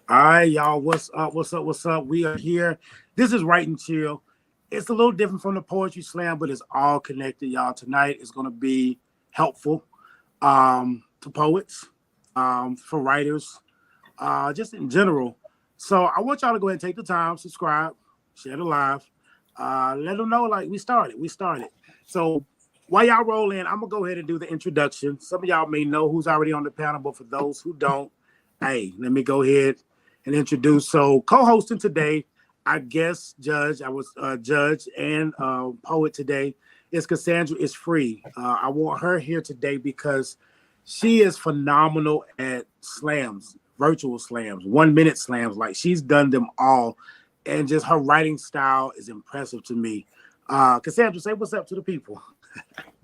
All right, y'all. What's up? What's up? What's up? We are here. This is Right and Chill. It's a little different from the Poetry Slam, but it's all connected, y'all. Tonight is going to be helpful to poets, for writers, just in general. So I want y'all to go ahead and take the time, subscribe, share the live, let them know like we started. We started. So while y'all roll in, I'm gonna go ahead and do the introduction. Some of y'all may know who's already on the panel, but for those who don't, hey, let me go ahead and introduce. So co-hosting today, I guess judge. I was judge and poet today. Is Cassandra is free. I want her here today because she is phenomenal at slams, virtual slams, 1 minute slams. Like she's done them all, and just her writing style is impressive to me. Cassandra, say what's up to the people.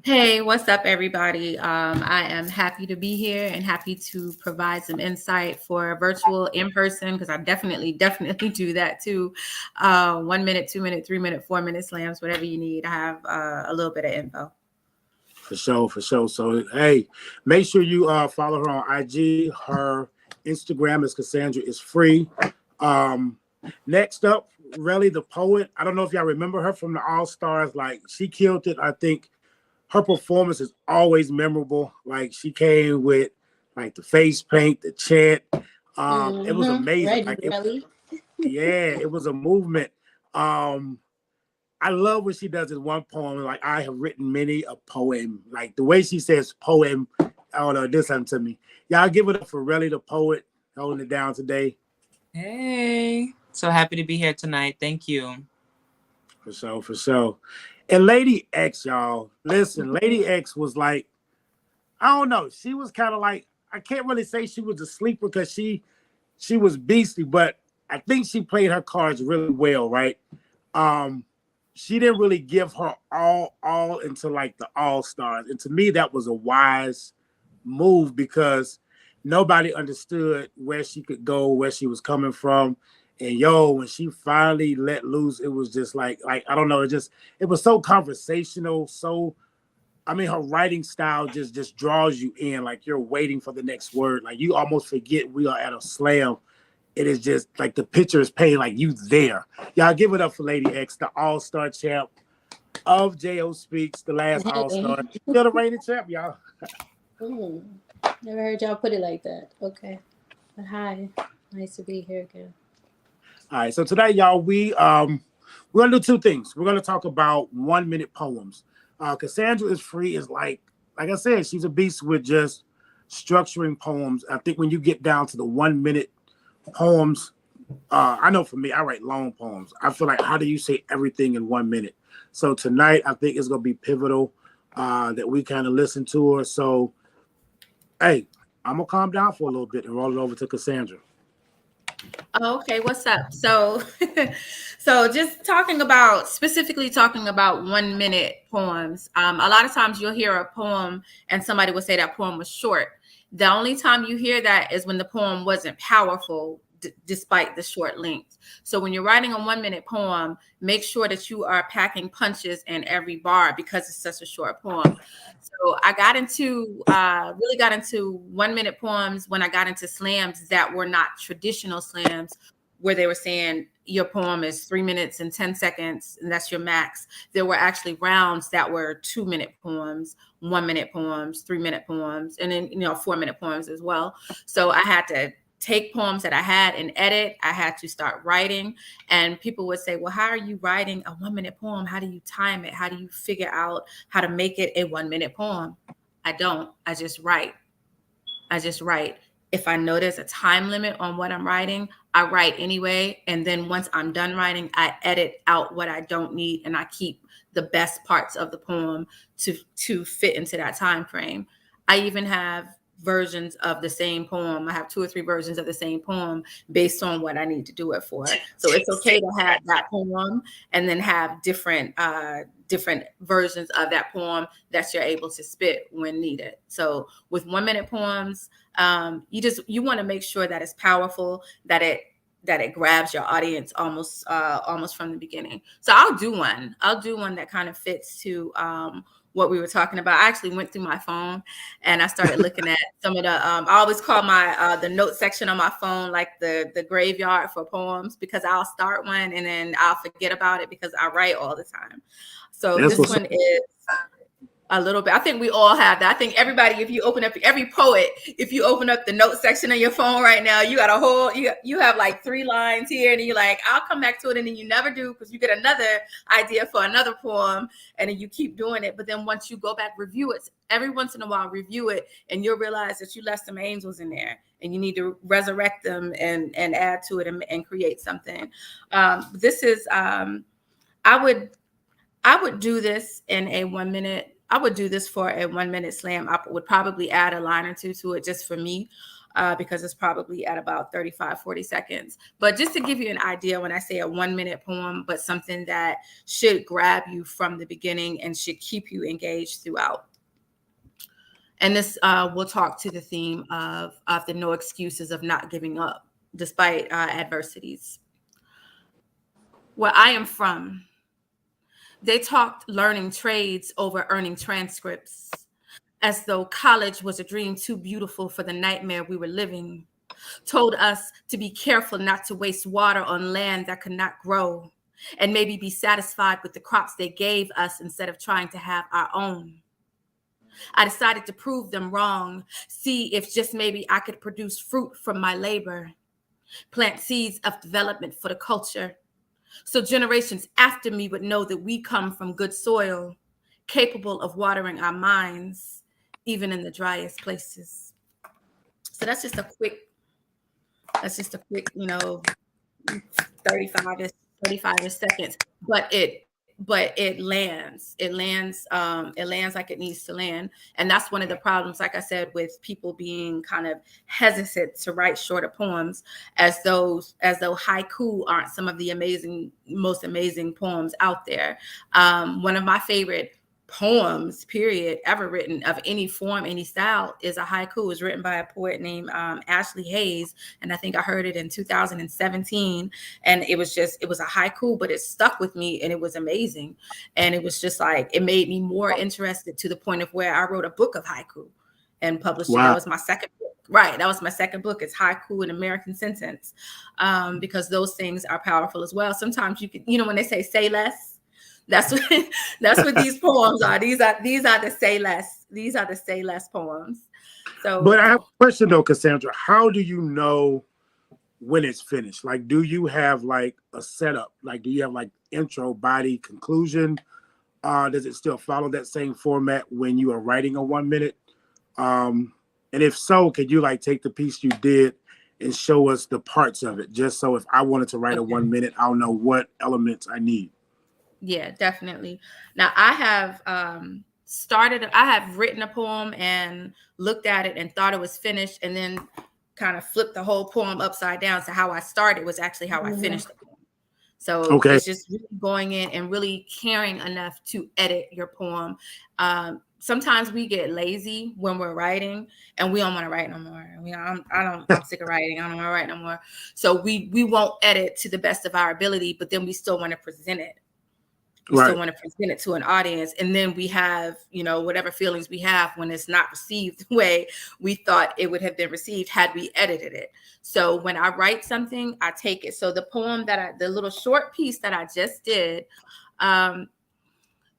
Hey, what's up, everybody? I am happy to be here and happy to provide some insight for virtual, in person, because I definitely do that too. 1 minute, 2 minute, 3 minute, 4 minute slams, whatever you need. I have a little bit of info. For sure, for sure. So hey, make sure you follow her on IG. Her Instagram is Cassandra is free. Um, Next up, Relly the poet. I don't know if y'all remember her from the All Stars. Like she killed it. I think her performance is always memorable. Like she came with like the face paint, the chant. It was amazing. Ready, really? Yeah, it was a movement. Um, I love what she does in one poem. Like I have written many a poem. Like the way she says poem, I don't know, this something to me. Y'all give it up for Relly the poet holding it down today. Hey, so happy to be here tonight. Thank you. For sure, for sure. And Lady X, y'all. Listen, Lady X was like, I don't know. She was kind of like, I can't really say she was a sleeper because she was beastly, but I think she played her cards really well, right? Um, she didn't really give her all into like the all stars, and to me that was a wise move because nobody understood where she could go, where she was coming from, and yo, when she finally let loose, it was just like I don't know, it was so conversational, so I mean, her writing style just draws you in, like you're waiting for the next word, like you almost forget we are at a slam. It is just like the picture is painted like you there. Y'all give it up for Lady X, the all-star champ of JO Speaks, the last all-star. Still the reigning champ, y'all. Ooh, never heard y'all put it like that. Okay. But hi. Nice to be here again. All right, so today, y'all, we're gonna do two things. We're gonna talk about 1 minute poems. Cassandra is free is like I said, she's a beast with just structuring poems. I think when you get down to the 1 minute poems, I know for me, I write long poems. I feel like how do you say everything in 1 minute? So tonight, I think it's gonna be pivotal that we kind of listen to her. So, hey, I'm gonna calm down for a little bit and roll it over to Cassandra. Oh, okay, what's up? So, so just specifically talking about 1 minute poems. A lot of times you'll hear a poem and somebody will say that poem was short. The only time you hear that is when the poem wasn't powerful, despite the short length. So when you're writing a 1 minute poem, make sure that you are packing punches in every bar because it's such a short poem. So I really got into 1 minute poems when I got into slams that were not traditional slams, where they were saying your poem is 3 minutes and 10 seconds, and that's your max. There were actually rounds that were 2 minute poems, 1 minute poems, 3 minute poems, and then 4 minute poems as well. So I had to take poems that I had and edit. I had to start writing. And people would say, well, how are you writing a 1 minute poem? How do you time it? How do you figure out how to make it a 1 minute poem? I don't. I just write. I just write. If I know there's a time limit on what I'm writing, I write anyway. And then once I'm done writing, I edit out what I don't need and I keep the best parts of the poem to fit into that time frame. I even have versions of the same poem. I have 2 or 3 versions of the same poem based on what I need to do it for. So it's okay to have that poem and then have different versions of that poem that you're able to spit when needed. So with 1 minute poems, you want to make sure that it's powerful, that it grabs your audience almost from the beginning. So I'll do one that kind of fits to what we were talking about. I actually went through my phone and I started looking at some of the I always call my the note section on my phone like the graveyard for poems, because I'll start one and then I'll forget about it because I write all the time. So That's this what's one is a little bit. I think we all have that. I think everybody, if you open up, every poet, if you open up the note section on your phone right now, you got a whole, you have like 3 lines here, and you're like, I'll come back to it, and then you never do because you get another idea for another poem, and then you keep doing it. But then once you go back, review it, every once in a while, review it, and you'll realize that you left some angels in there, and you need to resurrect them and add to it and create something. This is, I would do this in a 1 minute. I would do this for a 1 minute slam. I would probably add a line or two to it just for me, because it's probably at about 35, 40 seconds. But just to give you an idea, when I say a 1 minute poem, but something that should grab you from the beginning and should keep you engaged throughout. And this will talk to the theme of the no excuses of not giving up despite adversities. Where I am from, they talked learning trades over earning transcripts, as though college was a dream too beautiful for the nightmare we were living. Told us to be careful not to waste water on land that could not grow, and maybe be satisfied with the crops they gave us instead of trying to have our own. I decided to prove them wrong, see if just maybe I could produce fruit from my labor, plant seeds of development for the culture, so generations after me would know that we come from good soil, capable of watering our minds, even in the driest places. So that's just a quick, 35 seconds, but it lands like it needs to land. And that's one of the problems, like I said, with people being kind of hesitant to write shorter poems, as though haiku aren't some of the most amazing poems out there. One of my favorite poems, period, ever written of any form, any style, is a haiku. It was written by a poet named Ashley Hayes, and I think I heard it in 2017. And it was a haiku, but it stuck with me, and it was amazing. And it was just like, it made me more interested, to the point of where I wrote a book of haiku and published it. That was my second book. Right, that was my second book. It's Haiku, an American Sentence, because those things are powerful as well. Sometimes you can, when they say less. That's what these poems are. These are the say less. These are the say less poems. So, but I have a question though, Cassandra. How do you know when it's finished? Like, do you have like a setup? Like, do you have like intro, body, conclusion? Does it still follow that same format when you are writing a 1 minute? And if so, could you like take the piece you did and show us the parts of it, just so if I wanted to write a 1 minute, I'll know what elements I need. Yeah, definitely. Now I have I have written a poem and looked at it and thought it was finished, and then kind of flipped the whole poem upside down. So how I started was actually how I finished the poem. So It's just really going in and really caring enough to edit your poem. Sometimes we get lazy when we're writing and we don't want to write no more. I'm sick of writing. I don't want to write no more. So we won't edit to the best of our ability, but then we still want to present it. We still want to present it to an audience. And then we have, whatever feelings we have when it's not received the way we thought it would have been received had we edited it. So when I write something, I take it. So the poem the little short piece that I just did,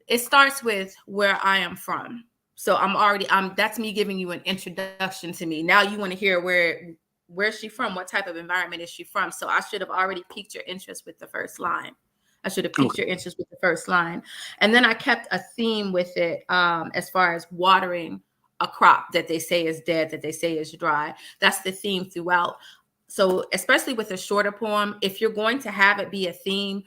it starts with where I am from. So that's me giving you an introduction to me. Now you want to hear where's she from? What type of environment is she from? So I should have already piqued your interest with the first line. Your interest with the first line. And then I kept a theme with it, as far as watering a crop that they say is dead, that they say is dry. That's the theme throughout. So especially with a shorter poem, if you're going to have it be a theme,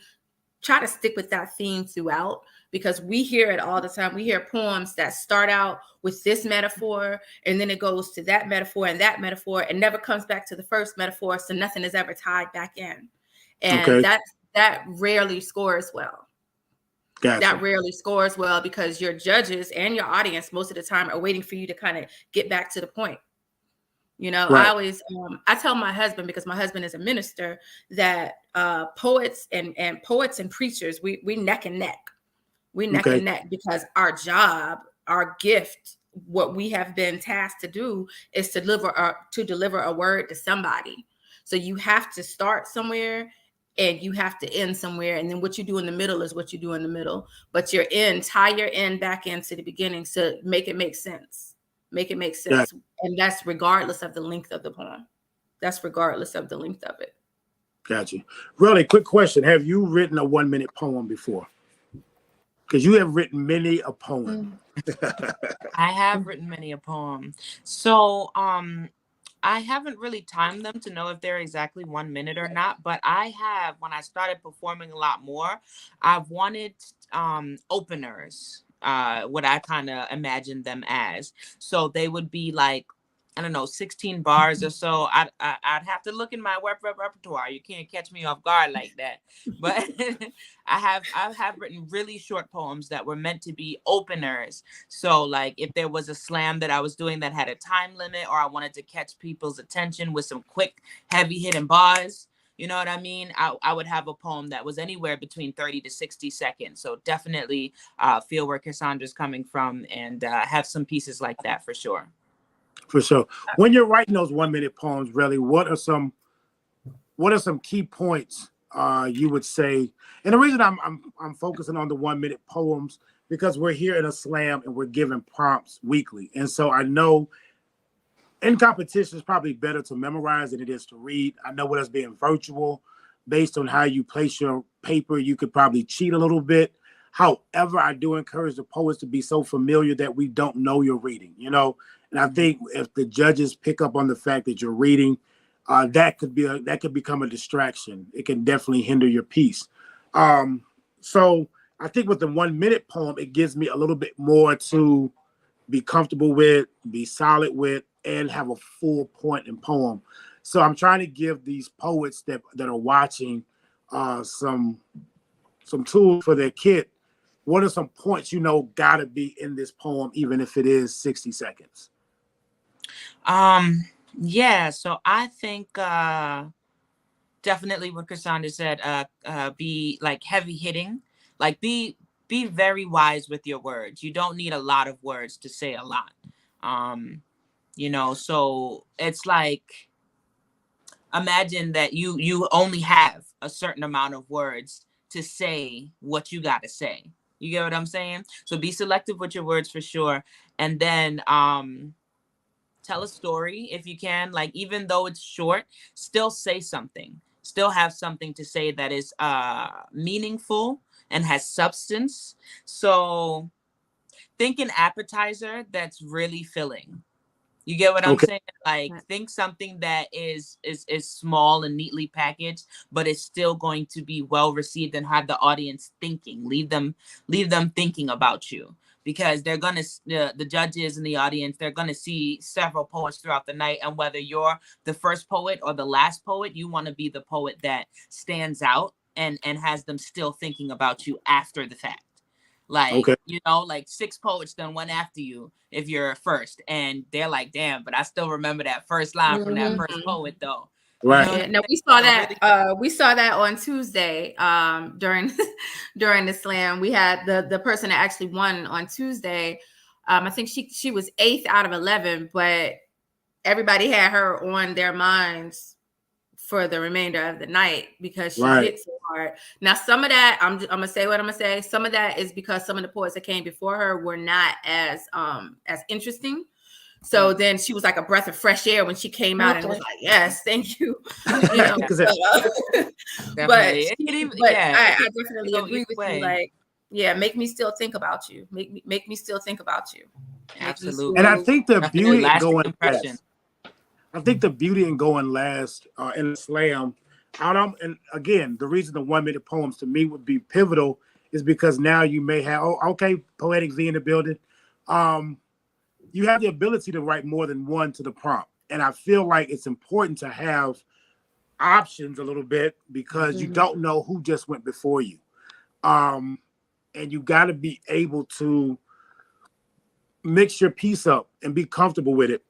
try to stick with that theme throughout, because we hear it all the time. We hear poems that start out with this metaphor, and then it goes to that metaphor and that metaphor, and never comes back to the first metaphor. So nothing is ever tied back in. And that rarely scores well. Gotcha. That rarely scores well, because your judges and your audience most of the time are waiting for you to kind of get back to the point. I always I tell my husband, because my husband is a minister, that poets and preachers, we neck and neck. We neck Okay. and neck because our job, our gift, what we have been tasked to do is to deliver a word to somebody. So you have to start somewhere and you have to end somewhere. And then what you do in the middle is what you do in the middle. But your end, tie your end back into the beginning to make it make sense. Make it make sense. And that's regardless of the length of the poem. That's regardless of the length of it. Gotcha. Really quick question. Have you written a 1 minute poem before? Because you have written many a poem. I have written many a poem. So I haven't really timed them to know if they're exactly 1 minute or not, but I have, when I started performing a lot more, I've wanted openers, what I kind of imagined them as. So they would be like, I don't know, 16 bars or so. I'd have to look in my repertoire. You can't catch me off guard like that. But I have written really short poems that were meant to be openers. So like if there was a slam that I was doing that had a time limit, or I wanted to catch people's attention with some quick, heavy hitting bars, you know what I mean? I would have a poem that was anywhere between 30 to 60 seconds. So definitely feel where Cassandra's coming from, and have some pieces like that for sure. For sure. When you're writing those 1 minute poems, really, what are some key points you would say? And the reason I'm focusing on the 1 minute poems, because we're here in a slam and we're given prompts weekly. And so I know in competition, it's probably better to memorize than it is to read. I know with us being virtual, based on how you place your paper, you could probably cheat a little bit. However, I do encourage the poets to be so familiar that we don't know you're reading, you know? And I think if the judges pick up on the fact that you're reading, that could become a distraction. It can definitely hinder your piece. So I think with the 1 minute poem, it gives me a little bit more to be comfortable with, be solid with, and have a full point in poem. So I'm trying to give these poets that are watching some tools for their kit. What are some points gotta be in this poem, even if it is 60 seconds? Yeah, so I think definitely what Cassandra said, be like heavy hitting, like be very wise with your words. You don't need a lot of words to say a lot. So it's like, imagine that you only have a certain amount of words to say what you got to say. You get what I'm saying? So be selective with your words for sure. And then tell a story if you can. Like, even though it's short, still say something. Still have something to say that is meaningful and has substance. So think an appetizer that's really filling. You get what I'm saying? Like, think something that is small and neatly packaged, but it's still going to be well received and have the audience thinking. Leave them thinking about you, because they're gonna, the judges and the audience, they're gonna see several poets throughout the night, and whether you're the first poet or the last poet, you want to be the poet that stands out and has them still thinking about you after the fact. Like, like 6 poets done one after you if you're first, and they're like, damn, but I still remember that first line from that first poet though. Right. Yeah, no, we saw that on Tuesday during the slam. We had the person that actually won on Tuesday. I think she was 8th out of 11, but everybody had her on their minds for the remainder of the night because she hit so hard. Now, some of that, I'm gonna say what I'm gonna say. Some of that is because some of the poets that came before her were not as interesting. So then she was like a breath of fresh air when she came out and was like, "Yes, thank you." But I definitely agree with you. Like, yeah, make me still think about you. Make me still think about you. Absolutely. And I think the beauty in going last. I think the beauty in going last in the slam, and again, the reason the 1 minute poems to me would be pivotal is because now you may have, Poetic V in the building. You have the ability to write more than one to the prompt. And I feel like it's important to have options a little bit because you don't know who just went before you. And you got to be able to mix your piece up and be comfortable with it.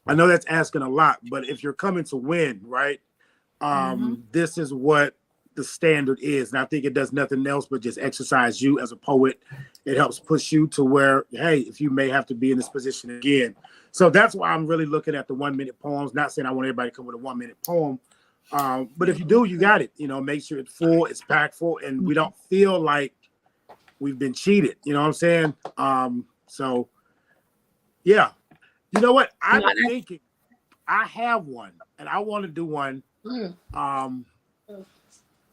I know that's asking a lot, but if you're coming to win, right? This is what the standard is. And I think it does nothing else but just exercise you as a poet. It helps push you to where, hey, if you may have to be in this position again. So that's why I'm really looking at the 1 minute poems. Not saying I want everybody to come with a 1 minute poem. But if you do, you got it. Make sure it's full, it's packful, and we don't feel like we've been cheated. You know what I'm saying? So yeah. You know what? I've been thinking I have one and I want to do one. And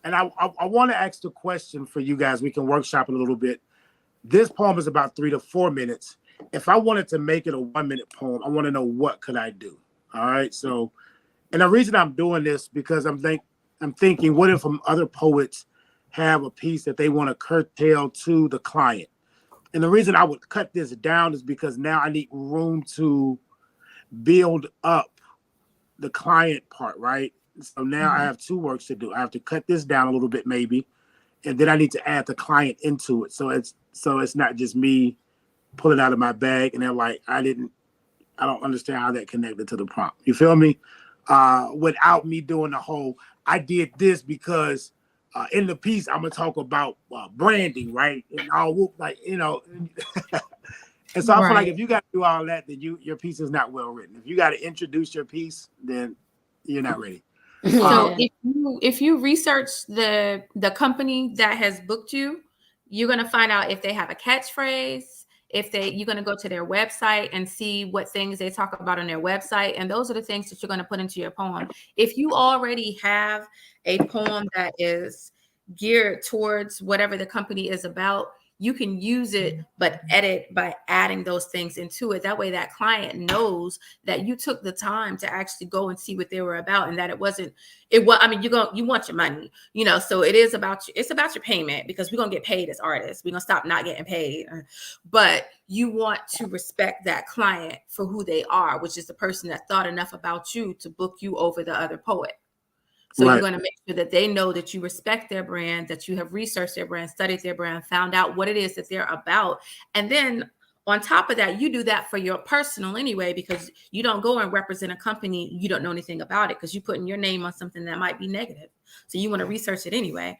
I want to ask the question for you guys. We can workshop it a little bit. This poem is about 3 to 4 minutes. If I wanted to make it a 1 minute poem, I want to know what could I do. All right. So, and the reason I'm doing this because I'm thinking, what if some other poets have a piece that they want to curtail to the client? And the reason I would cut this down is because now I need room to build up the client part, right? So now I have 2 works to do. I have to cut this down a little bit, maybe, and then I need to add the client into it. So it's not just me pulling out of my bag and they're like, I don't understand how that connected to the prompt. You feel me? Without me doing the whole, I did this because in the piece I'm gonna talk about branding, right? And I'll like, and so I feel like if you got to do all that, then your piece is not well written. If you got to introduce your piece, then you're not ready. So if you research the company that has booked you, you're gonna find out if they have a catchphrase. You're gonna go to their website and see what things they talk about on their website, and those are the things that you're gonna put into your poem. If you already have a poem that is geared towards whatever the company is about, you can use it, but edit by adding those things into it. That way that client knows that you took the time to actually go and see what they were about, and that you want your money, so it's about your payment, because we're going to get paid as artists. We're going to stop not getting paid, but you want to respect that client for who they are, which is the person that thought enough about you to book you over the other poet. So You're going to make sure that they know that you respect their brand, that you have researched their brand, studied their brand, found out what it is that they're about. And then on top of that, you do that for your personal anyway, because you don't go and represent a company you don't know anything about it, because you're putting your name on something that might be negative. So you want to research it anyway.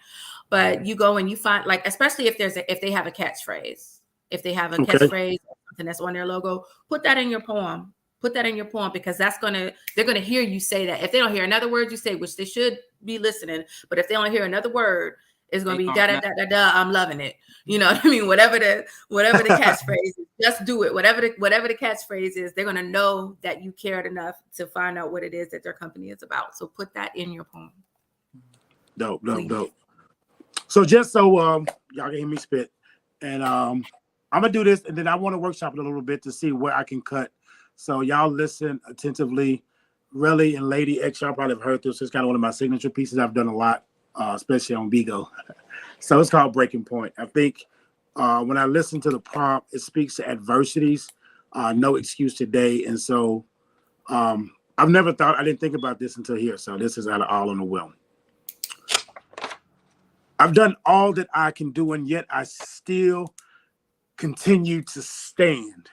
But you go and you find, like, especially if they have a catchphrase. If they have a catchphrase or something that's on their logo, put that in your poem. Put that in your poem, because they're going to hear you say that. If they don't hear another word you say, which they should be listening, but if they don't hear another word, it's going to be da da da da da. I'm loving it. You know what I mean? Whatever the catchphrase is, just do it. Whatever the catchphrase is, they're going to know that you cared enough to find out what it is that their company is about. So put that in your poem. Dope. So just so y'all can hear me spit, and I'm gonna do this, and then I want to workshop it a little bit to see where I can cut. So y'all listen attentively. Relly and Lady X, y'all probably have heard this. It's kind of one of my signature pieces. I've done a lot, especially on Bigo. So it's called Breaking Point. I think when I listen to the prompt, it speaks to adversities, no excuse today. And so I didn't think about this until here. So this is out of all on the whim. I've done all that I can do, and yet I still continue to stand.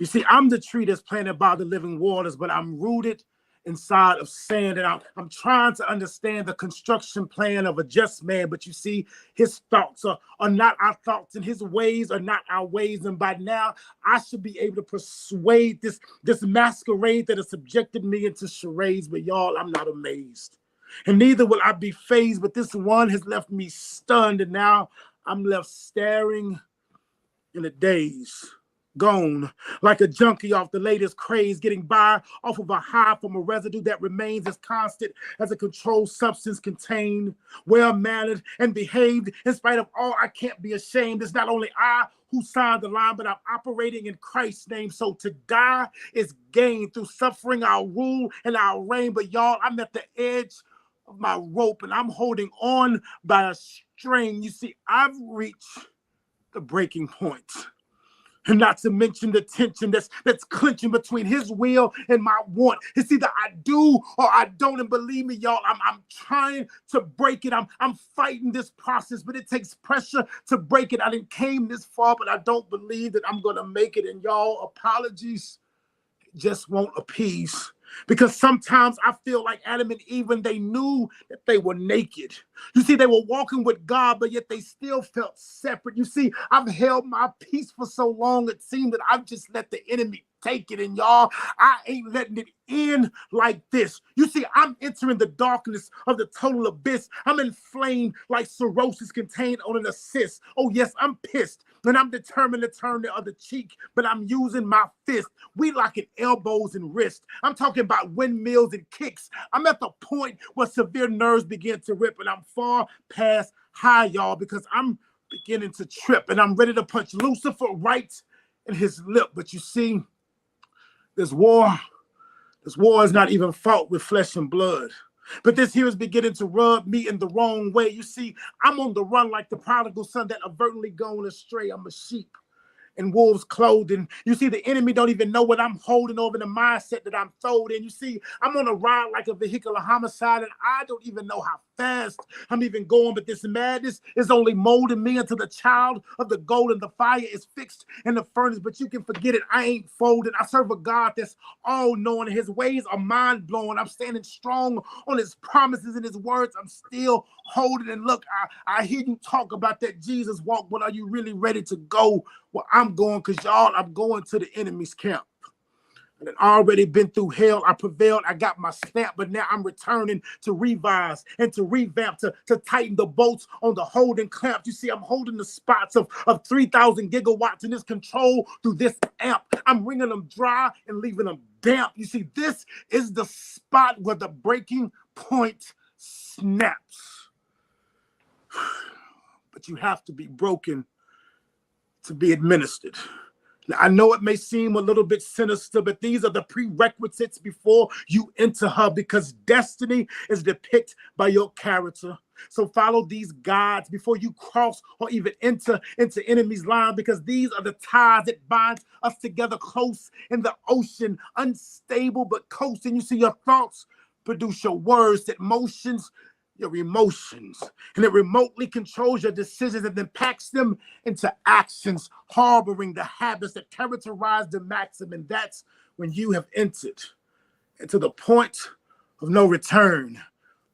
You see, I'm the tree that's planted by the living waters, but I'm rooted inside of sand, and I'm trying to understand the construction plan of a just man. But you see, his thoughts are not our thoughts, and his ways are not our ways. And by now, I should be able to persuade this masquerade that has subjected me into charades. But y'all, I'm not amazed, and neither will I be fazed. But this one has left me stunned, and now I'm left staring in a daze. Gone like a junkie off the latest craze, getting by off of a high from a residue that remains as constant as a controlled substance contained, well-mannered and behaved. In spite of all, I can't be ashamed. It's not only I who signed the line, but I'm operating in Christ's name. So to die is gain. Through suffering, I'll rule and I'll reign. But y'all, I'm at the edge of my rope, and I'm holding on by a string. You see, I've reached the breaking point. And not to mention the tension that's clinching between his will and my want. It's either I do or I don't. And believe me, y'all, I'm trying to break it. I'm fighting this process, but it takes pressure to break it. I didn't came this far, but I don't believe that I'm gonna make it. And y'all, apologies just won't appease. Because sometimes I feel like Adam and Eve, when they knew that they were naked. You see, they were walking with God, but yet they still felt separate. You see, I've held my peace for so long, it seemed that I've just let the enemy take it. And y'all, I ain't letting it end like this. You see, I'm entering the darkness of the total abyss. I'm inflamed like cirrhosis contained on an assist. Oh yes, I'm pissed. And I'm determined to turn the other cheek, but I'm using my fist. We locking elbows and wrists. I'm talking about windmills and kicks. I'm at the point where severe nerves begin to rip, and I'm far past high, y'all, because I'm beginning to trip, and I'm ready to punch Lucifer right in his lip. But you see, this war is not even fought with flesh and blood. But this here is beginning to rub me in the wrong way. You see, I'm on the run like the prodigal son that avertly gone astray. I'm a sheep in wolves' clothing. You see, the enemy don't even know what I'm holding over the mindset that I'm throwed in. You see, I'm on a ride like a vehicular homicide, and I don't even know how fast I'm even going, but this madness is only molding me into the child of the gold, and the fire is fixed in the furnace. But you can forget it. I ain't folding. I serve a God that's all-knowing. His ways are mind-blowing. I'm standing strong on his promises and his words. I'm still holding. And look, I hear you talk about that Jesus walk, but are you really ready to go where I'm going? Because y'all, I'm going to the enemy's camp. And I've already been through hell. I prevailed. I got my stamp, but now I'm returning to revise and to revamp, to tighten the bolts on the holding clamp. You see, I'm holding the spots of 3,000 gigawatts in this control through this amp. I'm wringing them dry and leaving them damp. You see, this is the spot where the breaking point snaps. But you have to be broken to be administered. Now, I know it may seem a little bit sinister, but these are the prerequisites before you enter her, because destiny is depicted by your character. So follow these guides before you cross or even enter into enemy's line, because these are the ties that bind us together close in the ocean, unstable but coasting. You see, your thoughts produce your words, that motions your emotions, and it remotely controls your decisions and then packs them into actions, harboring the habits that characterize the maxim. And that's when you have entered into the point of no return,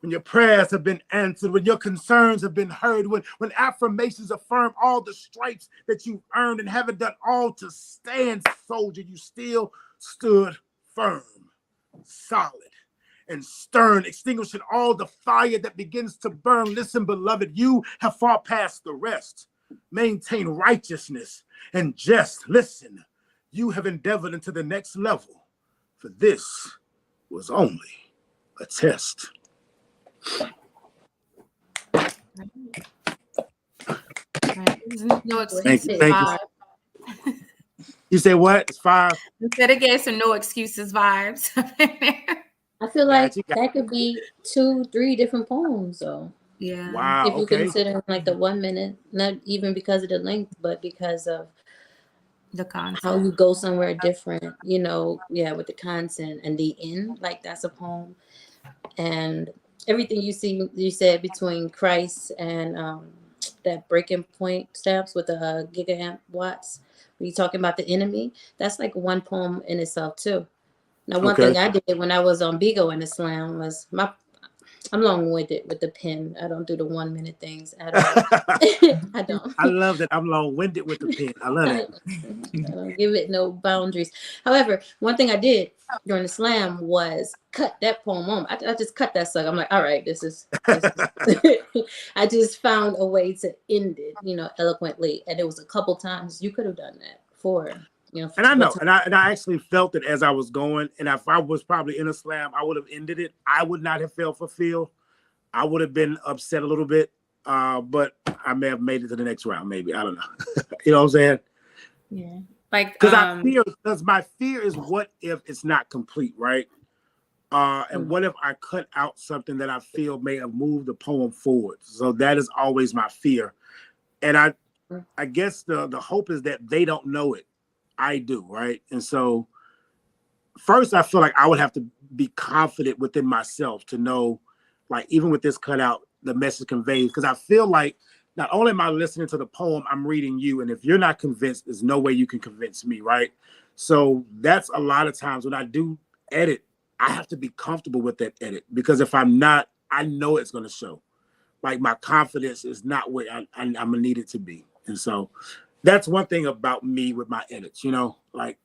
when your prayers have been answered, when your concerns have been heard, when affirmations affirm all the stripes that you've earned and haven't done all to stand, soldier, you still stood firm, solid, and stern, extinguishing all the fire that begins to burn. Listen, beloved, you have far past the rest. Maintain righteousness and just listen. You have endeavored into the next level, for this was only a test. No Thank excuses. you. You say what? It's 5. Instead of gave some no excuses vibes. I feel like Gotcha. that could be 2-3 different poems, though. Yeah. Wow. If you Okay. consider like the 1 minute, not even because of the length, but because of The concept. how you go somewhere different, with the content and the end, like that's a poem. And everything you said between Christ and that breaking point steps with the gigaamp watts, when you're talking about the enemy, that's like one poem in itself too. Now, one Okay. thing I did when I was on Bigo in the slam was I'm long-winded with the pen. I don't do the 1 minute things at all. I don't. I love that I'm long-winded with the pen. I love it. I don't give it no boundaries. However, one thing I did during the slam was cut that poem on. I just cut that sucker. I'm like, all right, this is I just found a way to end it, eloquently. And it was a couple times you could have done that for. And I know, and I actually felt it as I was going. And if I was probably in a slam, I would have ended it. I would not have felt fulfilled. I would have been upset a little bit, but I may have made it to the next round. Maybe, I don't know. You know what I'm saying? Yeah. Like Because my fear is, what if it's not complete, right? And what if I cut out something that I feel may have moved the poem forward? So that is always my fear. And I guess the hope is that they don't know it. I do, right? And so first, I feel like I would have to be confident within myself to know, like, even with this cutout, the message conveys. Because I feel like not only am I listening to the poem, I'm reading you. And if you're not convinced, there's no way you can convince me, right? So that's a lot of times when I do edit, I have to be comfortable with that edit, because if I'm not, I know it's going to show. Like my confidence is not where I'm gonna need it to be, and so that's one thing about me with my edits. You know, like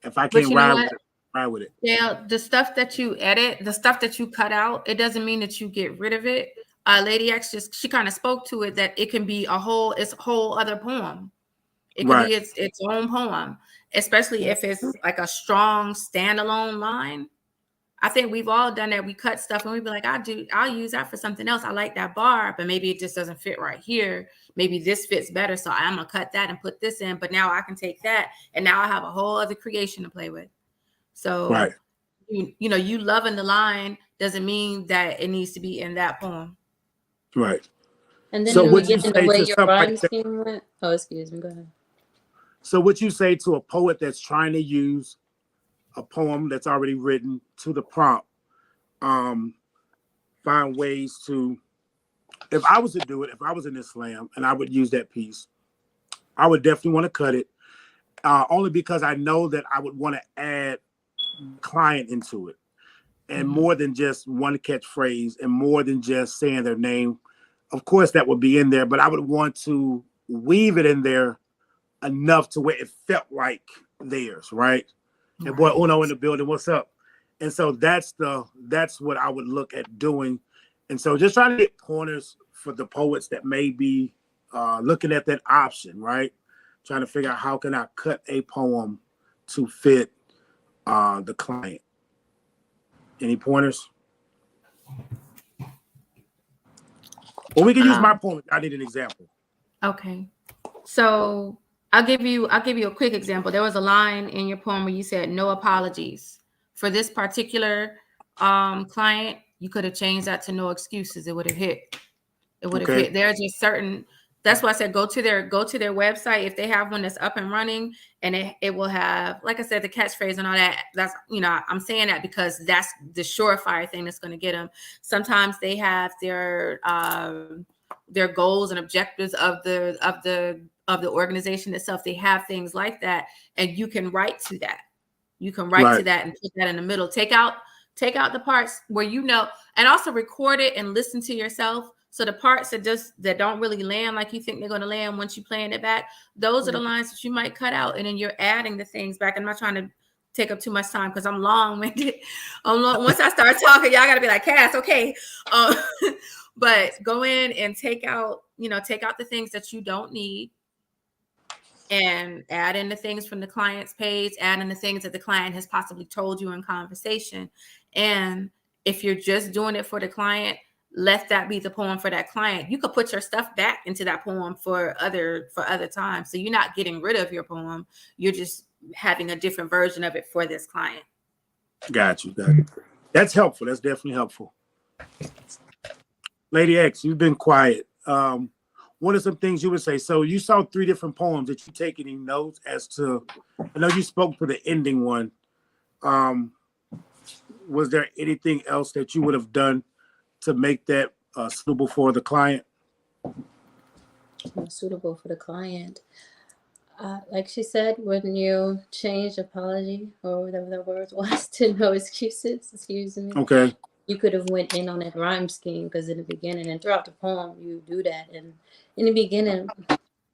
if I But can't you know ride what? with it, ride with it. Yeah, the stuff that you edit, the stuff that you cut out, it doesn't mean that you get rid of it. Lady X she kind of spoke to it, that it can be it's a whole other poem. It could Right. be its own poem, especially if it's like a strong standalone line. I think we've all done that. We cut stuff and we be like, I'll use that for something else. I like that bar, but maybe it just doesn't fit right here. Maybe this fits better. So I'm gonna cut that and put this in. But now I can take that and now I have a whole other creation to play with. So Right. you know, you loving the line doesn't mean that it needs to be in that poem. Right. And then So in the what you beginning, say the way to your somebody rhyme that, scheme went. Oh, excuse me. Go ahead. so what you say to a poet that's trying to use a poem that's already written to the prompt, find ways to, if I was to do it, if I was in this slam and I would use that piece, I would definitely want to cut it, only because I know that I would want to add client into it, and more than just one catchphrase and more than just saying their name. Of course that would be in there, but I would want to weave it in there enough to where it felt like theirs, right? And boy, Uno in the building, what's up? And so that's what I would look at doing. And so just trying to get pointers for the poets that may be looking at that option, right? Trying to figure out how can I cut a poem to fit the client. Any pointers? Well, we can use my poem. I need an example. Okay. So I'll give you a quick example. There was a line in your poem where you said no apologies. For this particular client, you could have changed that to no excuses. It would have hit. It would have hit. There's just certain, that's why I said go to their website if they have one that's up and running, and it will have, like I said, the catchphrase and all that. That's, you know, I'm saying that because that's the surefire thing that's going to get them. Sometimes they have their goals and objectives of the organization itself. They have things like that, and you can write to that. You can write to that and put that in the middle. Take out the parts where you know, and also record it and listen to yourself. So the parts that don't really land like you think they're going to land once you playing it back, those are the lines that you might cut out, and then you're adding the things back. I'm not trying to take up too much time because I'm long-winded. Once I start talking, y'all got to be like, Cass, okay. But go in and take out the things that you don't need, and add in the things from the client's page, add in the things that the client has possibly told you in conversation. And if you're just doing it for the client, let that be the poem for that client. You could put your stuff back into that poem for other times. So you're not getting rid of your poem. You're just having a different version of it for this client. Got you. That's helpful. That's definitely helpful. Lady X, you've been quiet. What are some things you would say? So you saw 3 different poems. Did you take any notes as to, I know you spoke to the ending one. Was there anything else that you would have done to make that suitable for the client? Suitable for the client. Like she said, when you change apology or whatever the word was to no excuses, excuse me. Okay. You could have went in on that rhyme scheme, because in the beginning and throughout the poem, you do that. And in the beginning,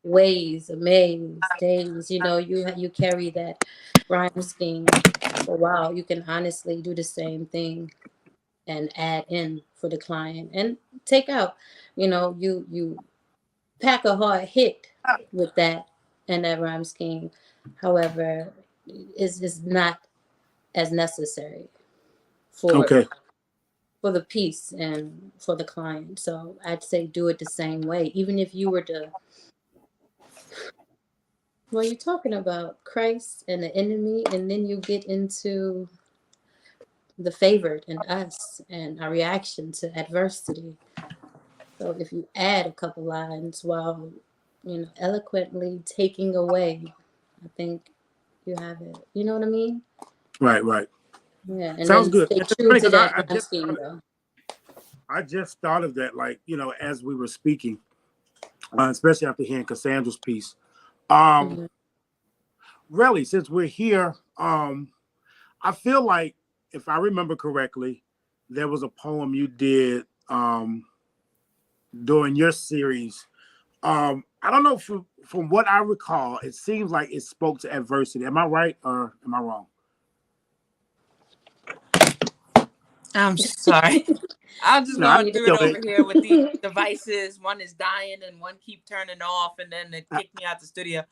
ways, amaze, days, you know, you carry that rhyme scheme for a while. You can honestly do the same thing and add in for the client and take out, you know, you pack a hard hit with that and that rhyme scheme. However, is not as necessary for the piece and for the client. So I'd say do it the same way. Even if you were to, well, you're talking about Christ and the enemy, and then you get into the favored and us and our reaction to adversity. So if you add a couple lines while, you know, eloquently taking away, I think you have it. You know what I mean? Right. Yeah. And sounds good. Stay true to that I just thought of that, like, you know, as we were speaking, especially after hearing Cassandra's piece. Really, since we're here, I feel like, if I remember correctly, there was a poem you did during your series. I don't know, from what I recall, it seems like it spoke to adversity. Am I right or am I wrong? I'm sorry. I'm just No, I going through it feel over it. here with these devices. One is dying and one keep turning off, and then it kicked me out the studio.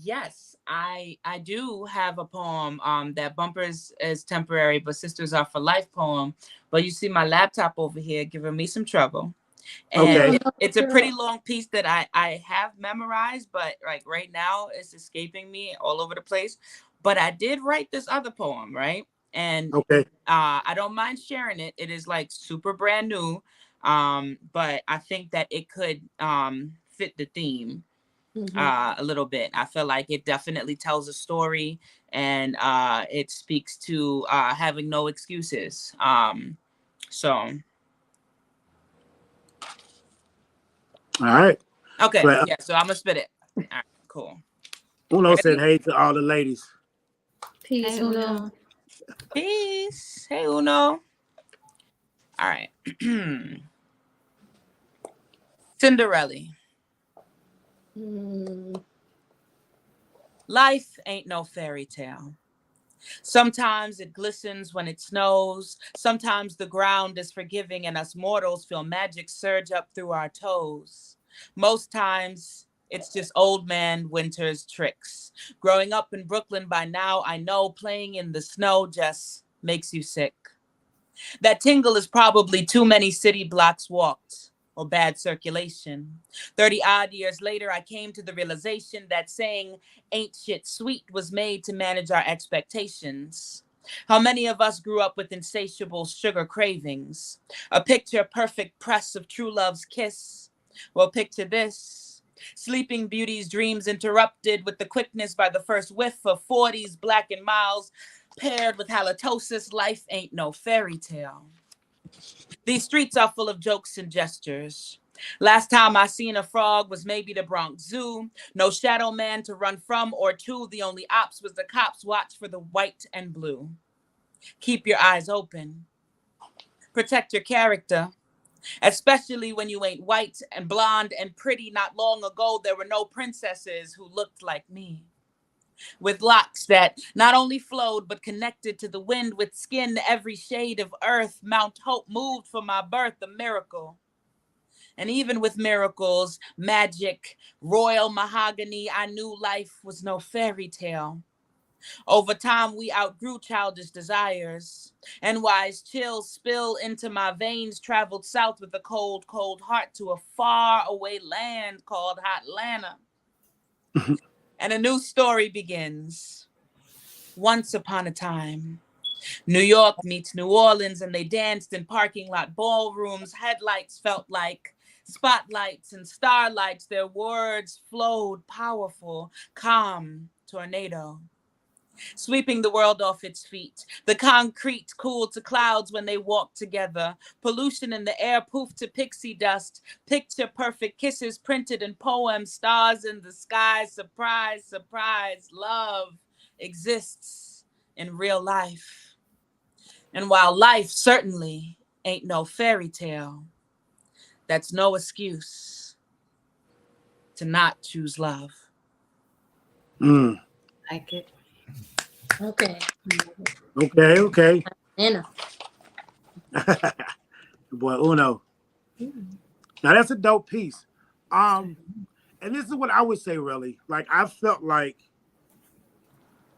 Yes, I do have a poem that Bumpers is temporary, but Sisters Are for Life poem. But you see my laptop over here giving me some trouble. And Okay. it's a pretty long piece that I have memorized, but like right now it's escaping me all over the place. But I did write this other poem, right? And Okay. I don't mind sharing it. It is like super brand new. But I think that it could fit the theme a little bit. I feel like it definitely tells a story, and it speaks to having no excuses. So All right. okay, But yeah. So I'm gonna spit it. All right, cool. Uno Ready? said hey to all the ladies. Peace, Hey, Uno. Uno. Peace. Hey, Uno. All right. Cinderella. Mm. Life ain't no fairy tale. Sometimes it glistens when it snows. Sometimes the ground is forgiving and us mortals feel magic surge up through our toes. Most times it's just old man winter's tricks. Growing up in Brooklyn by now, I know playing in the snow just makes you sick. That tingle is probably too many city blocks walked or bad circulation. 30 odd years later, I came to the realization that saying ain't shit sweet was made to manage our expectations. How many of us grew up with insatiable sugar cravings? A picture perfect press of true love's kiss. Well, picture this. Sleeping Beauty's dreams interrupted with the quickness by the first whiff of 40s black and miles. Paired with halitosis, life ain't no fairy tale. These streets are full of jokes and gestures. Last time I seen a frog was maybe the Bronx Zoo. No shadow man to run from or to. The only ops was the cops watch for the white and blue. Keep your eyes open. Protect your character, especially when you ain't white and blonde and pretty. Not long ago, there were no princesses who looked like me. With locks that not only flowed but connected to the wind, with skin every shade of earth. Mount Hope moved for my birth, a miracle. And even with miracles, magic, royal mahogany, I knew life was no fairy tale. Over time, we outgrew childish desires, and wise chills spill into my veins. Traveled south with a cold, cold heart to a far away land called Hotlanta. And a new story begins. Once upon a time, New York meets New Orleans, and they danced in parking lot ballrooms. Headlights felt like spotlights and starlights. Their words flowed powerful, calm, tornado, sweeping the world off its feet. The concrete cooled to clouds when they walked together. Pollution in the air poofed to pixie dust. Picture perfect kisses printed in poems. Stars in the sky. Surprise, surprise. Love exists in real life. And while life certainly ain't no fairy tale, that's no excuse to not choose love. Mm. Like it. Okay. Okay. Anna. Boy, Uno. Now that's a dope piece. And this is what I would say, really. Like I felt like,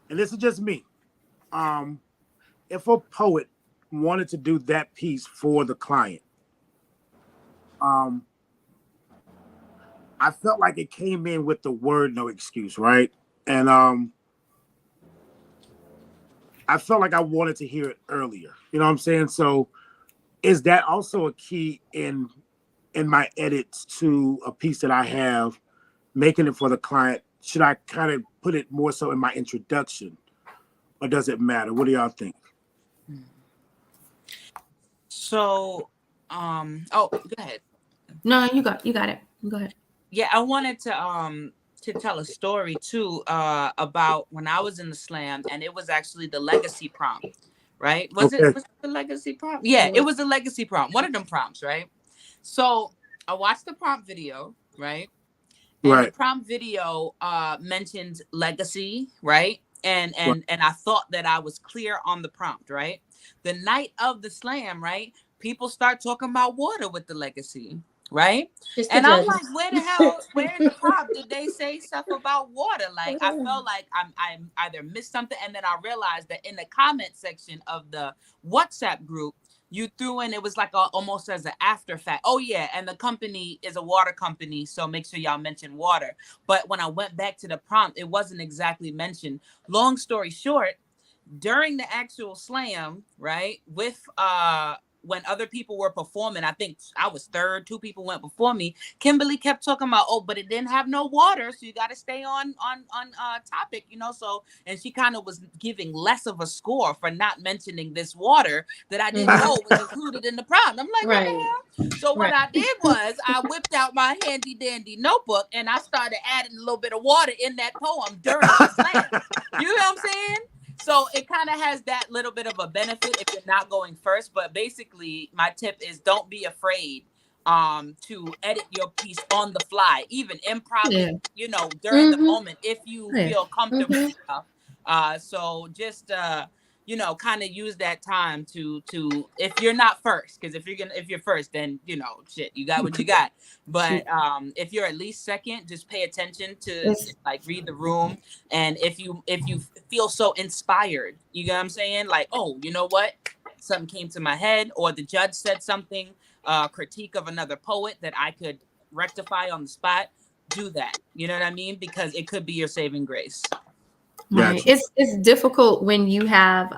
and this is just me. If a poet wanted to do that piece for the client, I felt like it came in with the word no excuse, right? And I felt like I wanted to hear it earlier. You know what I'm saying? So is that also a key in my edits to a piece that I have, making it for the client? Should I kind of put it more so in my introduction, or does it matter? What do y'all think? So, oh, go ahead. No, you got it. Go ahead. Yeah, I wanted to tell a story too about when I was in the slam, and it was actually the legacy prompt, right? Was Okay. it the legacy prompt? Yeah, it was the legacy prompt. One of them prompts, right? So I watched the prompt video, right? And the Right. prompt video mentioned legacy, right? And Right. I thought that I was clear on the prompt, right? The night of the slam, right? People start talking about water with the legacy, right? It's the And I'm judges. like, where in the prompt did they say stuff about water? Like, I felt like I either missed something, and then I realized that in the comment section of the WhatsApp group, you threw in, it was like almost as an after fact. Oh yeah, and the company is a water company, so make sure y'all mention water. But when I went back to the prompt, it wasn't exactly mentioned. Long story short, during the actual slam, right, with when other people were performing, I think I was third, 2 people went before me. Kimberly kept talking about, oh, but it didn't have no water, so you got to stay on topic, you know. So, and she kind of was giving less of a score for not mentioning this water that I didn't know was included in the prompt. I'm like, what the hell? So what I did was I whipped out my handy dandy notebook and I started adding a little bit of water in that poem during the slam. You know what I'm saying? So it kind of has that little bit of a benefit if you're not going first. But basically, my tip is don't be afraid to edit your piece on the fly, even improv, you know, during the moment if you feel comfortable enough. So just you know, kind of use that time to if you're not first, because if you're first, then you know, shit, you got what you got. But if you're at least second, just pay attention to like read the room, and if you feel so inspired, you know what I'm saying, like, oh, you know what, something came to my head, or the judge said something, critique of another poet that I could rectify on the spot, do that. You know what I mean? Because it could be your saving grace. Right. Gotcha. It's difficult when you have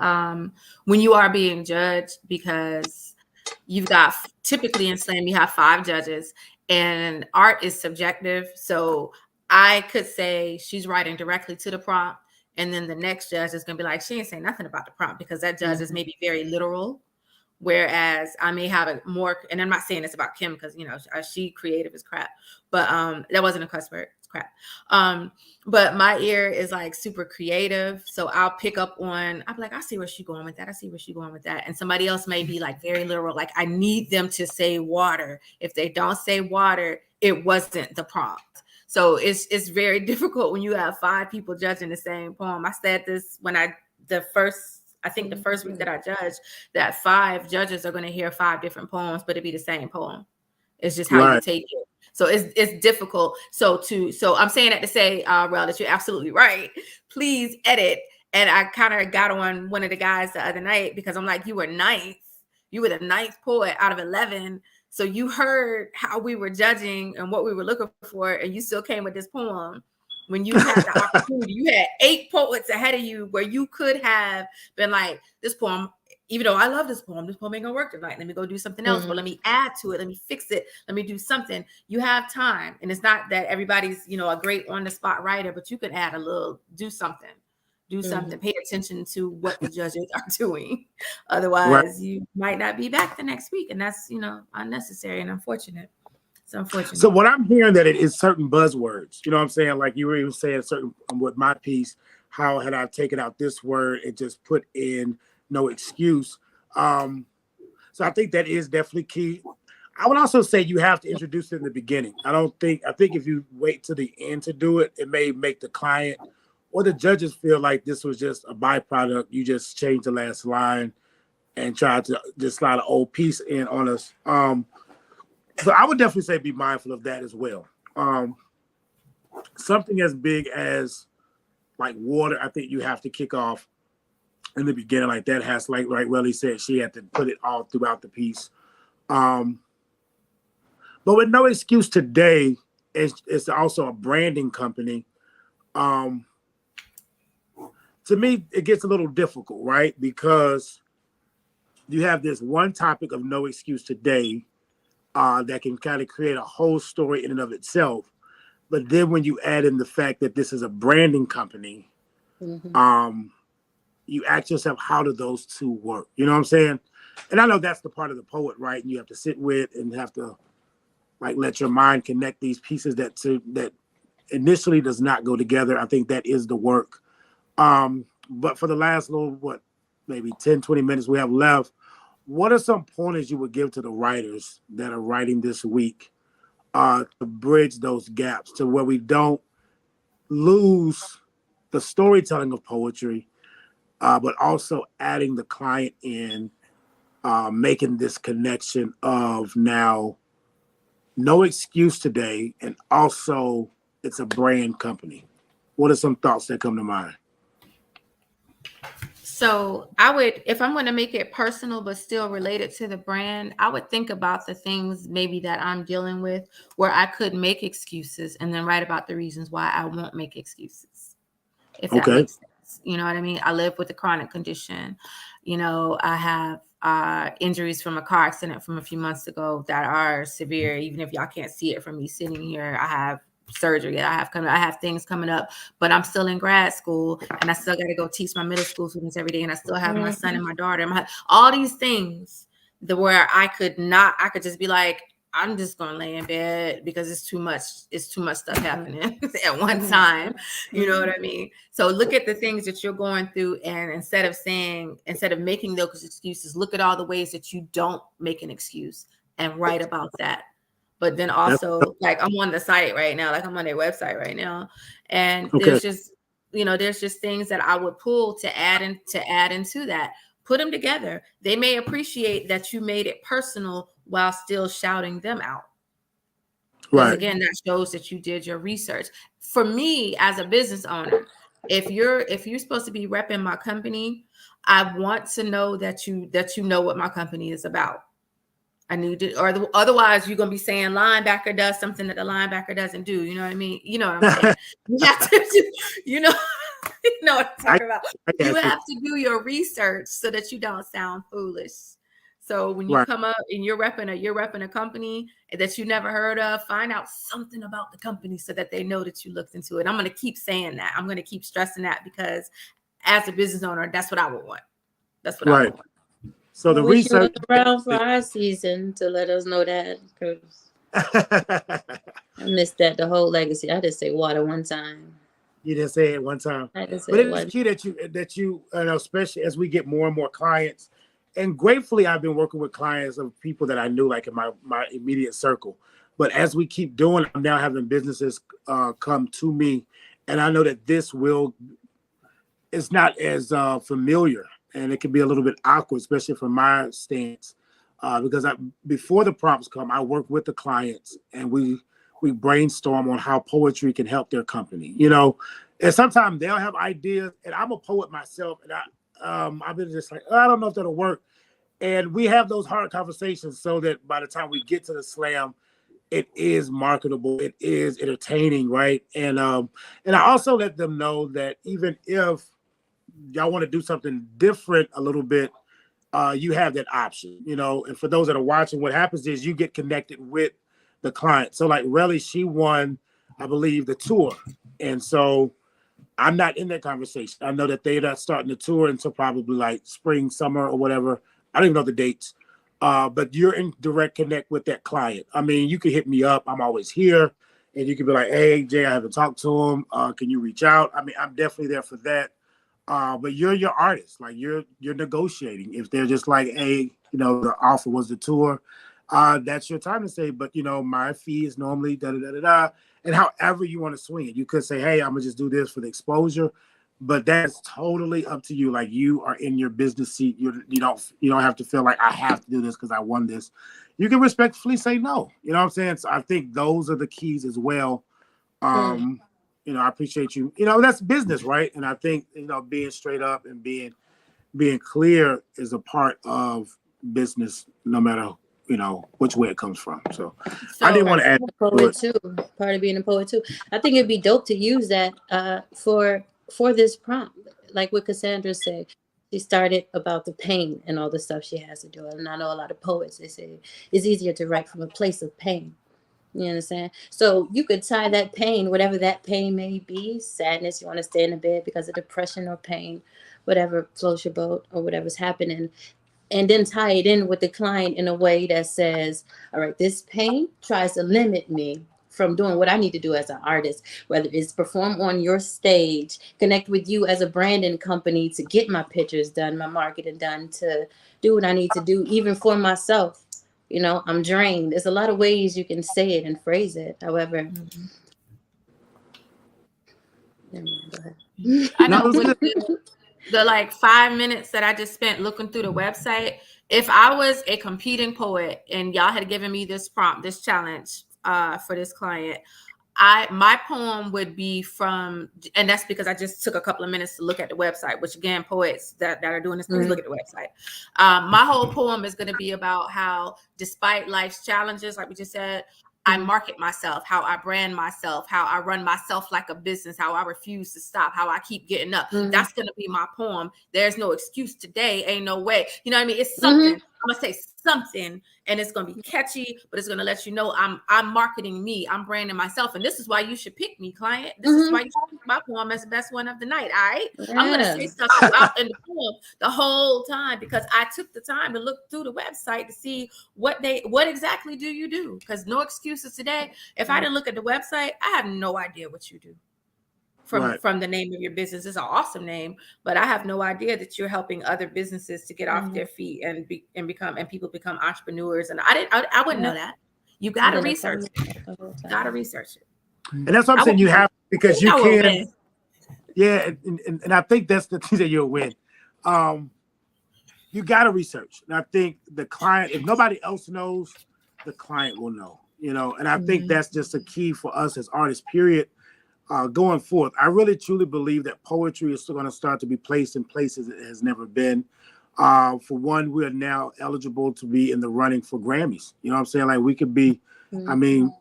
when you are being judged, because you've got, typically in slam you have 5 judges, and art is subjective. So I could say she's writing directly to the prompt, and then the next judge is going to be like, she ain't saying nothing about the prompt, because that judge is maybe very literal. Whereas I may have a more, and I'm not saying this about Kim, because you know she creative as crap, but that wasn't a cuss word. It's crap. But my ear is like super creative, so I'll pick up on. I'm like, I see where she's going with that. I see where she's going with that. And somebody else may be like very literal, like I need them to say water. If they don't say water, it wasn't the prompt. So it's very difficult when you have 5 people judging the same poem. I said this when the first week that I judged, that 5 judges are going to hear 5 different poems, but it'd be the same poem. It's just how you take it. So it's difficult. So I'm saying that to say, Rel, that you're absolutely right. Please edit. And I kind of got on one of the guys the other night, because I'm like, you were the 9th poet out of 11. So you heard how we were judging and what we were looking for, and you still came with this poem. When you had the opportunity, you had 8 poets ahead of you where you could have been like, this poem, even though I love this poem ain't gonna work tonight. Let me go do something else, but let me add to it. Let me fix it. Let me do something. You have time. And it's not that everybody's, you know, a great on the spot writer, but you can add a little, do something, pay attention to what the judges are doing. Otherwise, you might not be back the next week. And that's, you know, unnecessary and unfortunate. It's unfortunate. So what I'm hearing that it is certain buzzwords. You know what I'm saying? Like you were even saying certain with my piece, how had I taken out this word and just put in no excuse. So I think that is definitely key. I would also say you have to introduce it in the beginning. I think if you wait to the end to do it, it may make the client or the judges feel like this was just a byproduct. You just changed the last line and tried to just slide an old piece in on us. So I would definitely say be mindful of that as well. Something as big as like water, I think you have to kick off in the beginning. Like that has, like Relly said, she had to put it all throughout the piece. But with No Excuse Today, it's also a branding company. To me, it gets a little difficult, right? Because you have this one topic of No Excuse Today, that can kind of create a whole story in and of itself. But then when you add in the fact that this is a branding company, you ask yourself, how do those two work? You know what I'm saying? And I know that's the part of the poet, right? And you have to sit with and have to like let your mind connect these pieces that initially does not go together. I think that is the work. But for the last little, maybe 10, 20 minutes we have left, what are some pointers you would give to the writers that are writing this week to bridge those gaps to where we don't lose the storytelling of poetry, but also adding the client in, making this connection of now no excuse today, and also it's a brand company. What are some thoughts that come to mind? So I would, if I'm going to make it personal but still related to the brand, I would think about the things maybe that I'm dealing with where I could make excuses and then write about the reasons why I won't make excuses. If that Okay. makes sense. You know what I mean? I live with a chronic condition. You know, I have injuries from a car accident from a few months ago that are severe. Even if y'all can't see it from me sitting here, I have surgery. I have things coming up, but I'm still in grad school and I still got to go teach my middle school students every day. And I still have my son and my daughter, all these things where I could just be like, I'm just going to lay in bed because it's too much stuff happening at one time. You know what I mean? So look at the things that you're going through. And instead of making those excuses, look at all the ways that you don't make an excuse and write about that. But then also, like, I'm on the site right now, like I'm on their website right now. And there's just things that I would pull to add into that. Put them together. They may appreciate that you made it personal while still shouting them out. Because again, that shows that you did your research. For me, as a business owner, if you're supposed to be repping my company, I want to know that you know what my company is about. I need to, or otherwise you're gonna be saying linebacker does something that the linebacker doesn't do. You know what I mean? You know what I'm saying? You have to, you know what I'm talking about. You have to do your research so that you don't sound foolish. So when you come up and you're repping a company that you never heard of, find out something about the company so that they know that you looked into it. I'm gonna keep saying that. I'm gonna keep stressing that because as a business owner, that's what I would want. That's what I would want. So the research around for our season to let us know that, because I missed that the whole legacy. I just say water one time. You didn't say it one time, but it is key that you know, especially as we get more and more clients. And gratefully, I've been working with clients of people that I knew, like in my immediate circle. But as we keep doing, I'm now having businesses come to me, and I know that it's not as familiar. And it can be a little bit awkward, especially from my stance, because before the prompts come, I work with the clients and we brainstorm on how poetry can help their company. You know, and sometimes they'll have ideas, and I'm a poet myself, and I've been just like, I don't know if that'll work. And we have those hard conversations so that by the time we get to the slam, it is marketable, it is entertaining, right? And I also let them know that even if y'all want to do something different a little bit, you have that option, you know. And for those that are watching, what happens is you get connected with the client. So like Relly, she won, I believe, the tour. And so I'm not in that conversation. I know that they're not starting the tour until probably like spring, summer, or whatever. I don't even know the dates. But you're in direct connect with that client. I mean, you can hit me up. I'm always here. And you can be like, hey, Jay, I haven't talked to him. Can you reach out? I mean, I'm definitely there for that. But you're your artist, like you're negotiating. If they're just like, hey, you know, the offer was the tour, that's your time to say, but you know, my fee is normally da da da da da. And however you want to swing it, you could say, hey, I'm gonna just do this for the exposure, but that's totally up to you. Like you are in your business seat. You don't have to feel like I have to do this because I won this. You can respectfully say no. You know what I'm saying? So I think those are the keys as well. You know, I appreciate you. You know, that's business, right? And I think, you know, being straight up and being clear is a part of business, no matter, you know, which way it comes from. So I didn't want to add poet too. Part of being a poet too. I think it'd be dope to use that for this prompt, like what Cassandra said. She started about the pain and all the stuff she has to do. And I know a lot of poets, they say it's easier to write from a place of pain. You understand? So you could tie that pain, whatever that pain may be, sadness, you want to stay in the bed because of depression or pain, whatever floats your boat or whatever's happening, and then tie it in with the client in a way that says, all right, this pain tries to limit me from doing what I need to do as an artist, whether it's perform on your stage, connect with you as a branding company to get my pictures done, my marketing done, to do what I need to do, even for myself. You know, I'm drained. There's a lot of ways you can say it and phrase it. However, never mind, go ahead. I know No, it's with good. the like 5 minutes that I just spent looking through the website, if I was a competing poet and y'all had given me this prompt, this challenge for this client, my poem would be from, and that's because I just took a couple of minutes to look at the website, which again, poets that are doing this, please look at the website. My whole poem is going to be about how, despite life's challenges, like we just said, I market myself, how I brand myself, how I run myself like a business, how I refuse to stop, how I keep getting up. That's going to be my poem. There's no excuse today. Ain't no way. You know what I mean? It's something. I'm going to say something, and it's going to be catchy, but it's going to let you know I'm marketing me. I'm branding myself. And this is why you should pick me, client. This is why you should pick my poem as the best one of the night. All right. Yeah. I'm going to say stuff throughout in the poem the whole time because I took the time to look through the website to see what exactly do you do? Because no excuses today. If I didn't look at the website, I have no idea what you do. From the name of your business. It's an awesome name, but I have no idea that you're helping other businesses to get off their feet and people become entrepreneurs. And I wouldn't know that. You got to research it. Got to research it. And that's what I'm saying. You have, because you can. Yeah, and I think that's the thing that you'll win. You got to research. And I think the client, if nobody else knows, the client will know. You know, and I think that's just a key for us as artists. Period. Going forth, I really truly believe that poetry is still going to start to be placed in places it has never been. For one, we are now eligible to be in the running for Grammys. You know what I'm saying? Like we could be, I mean,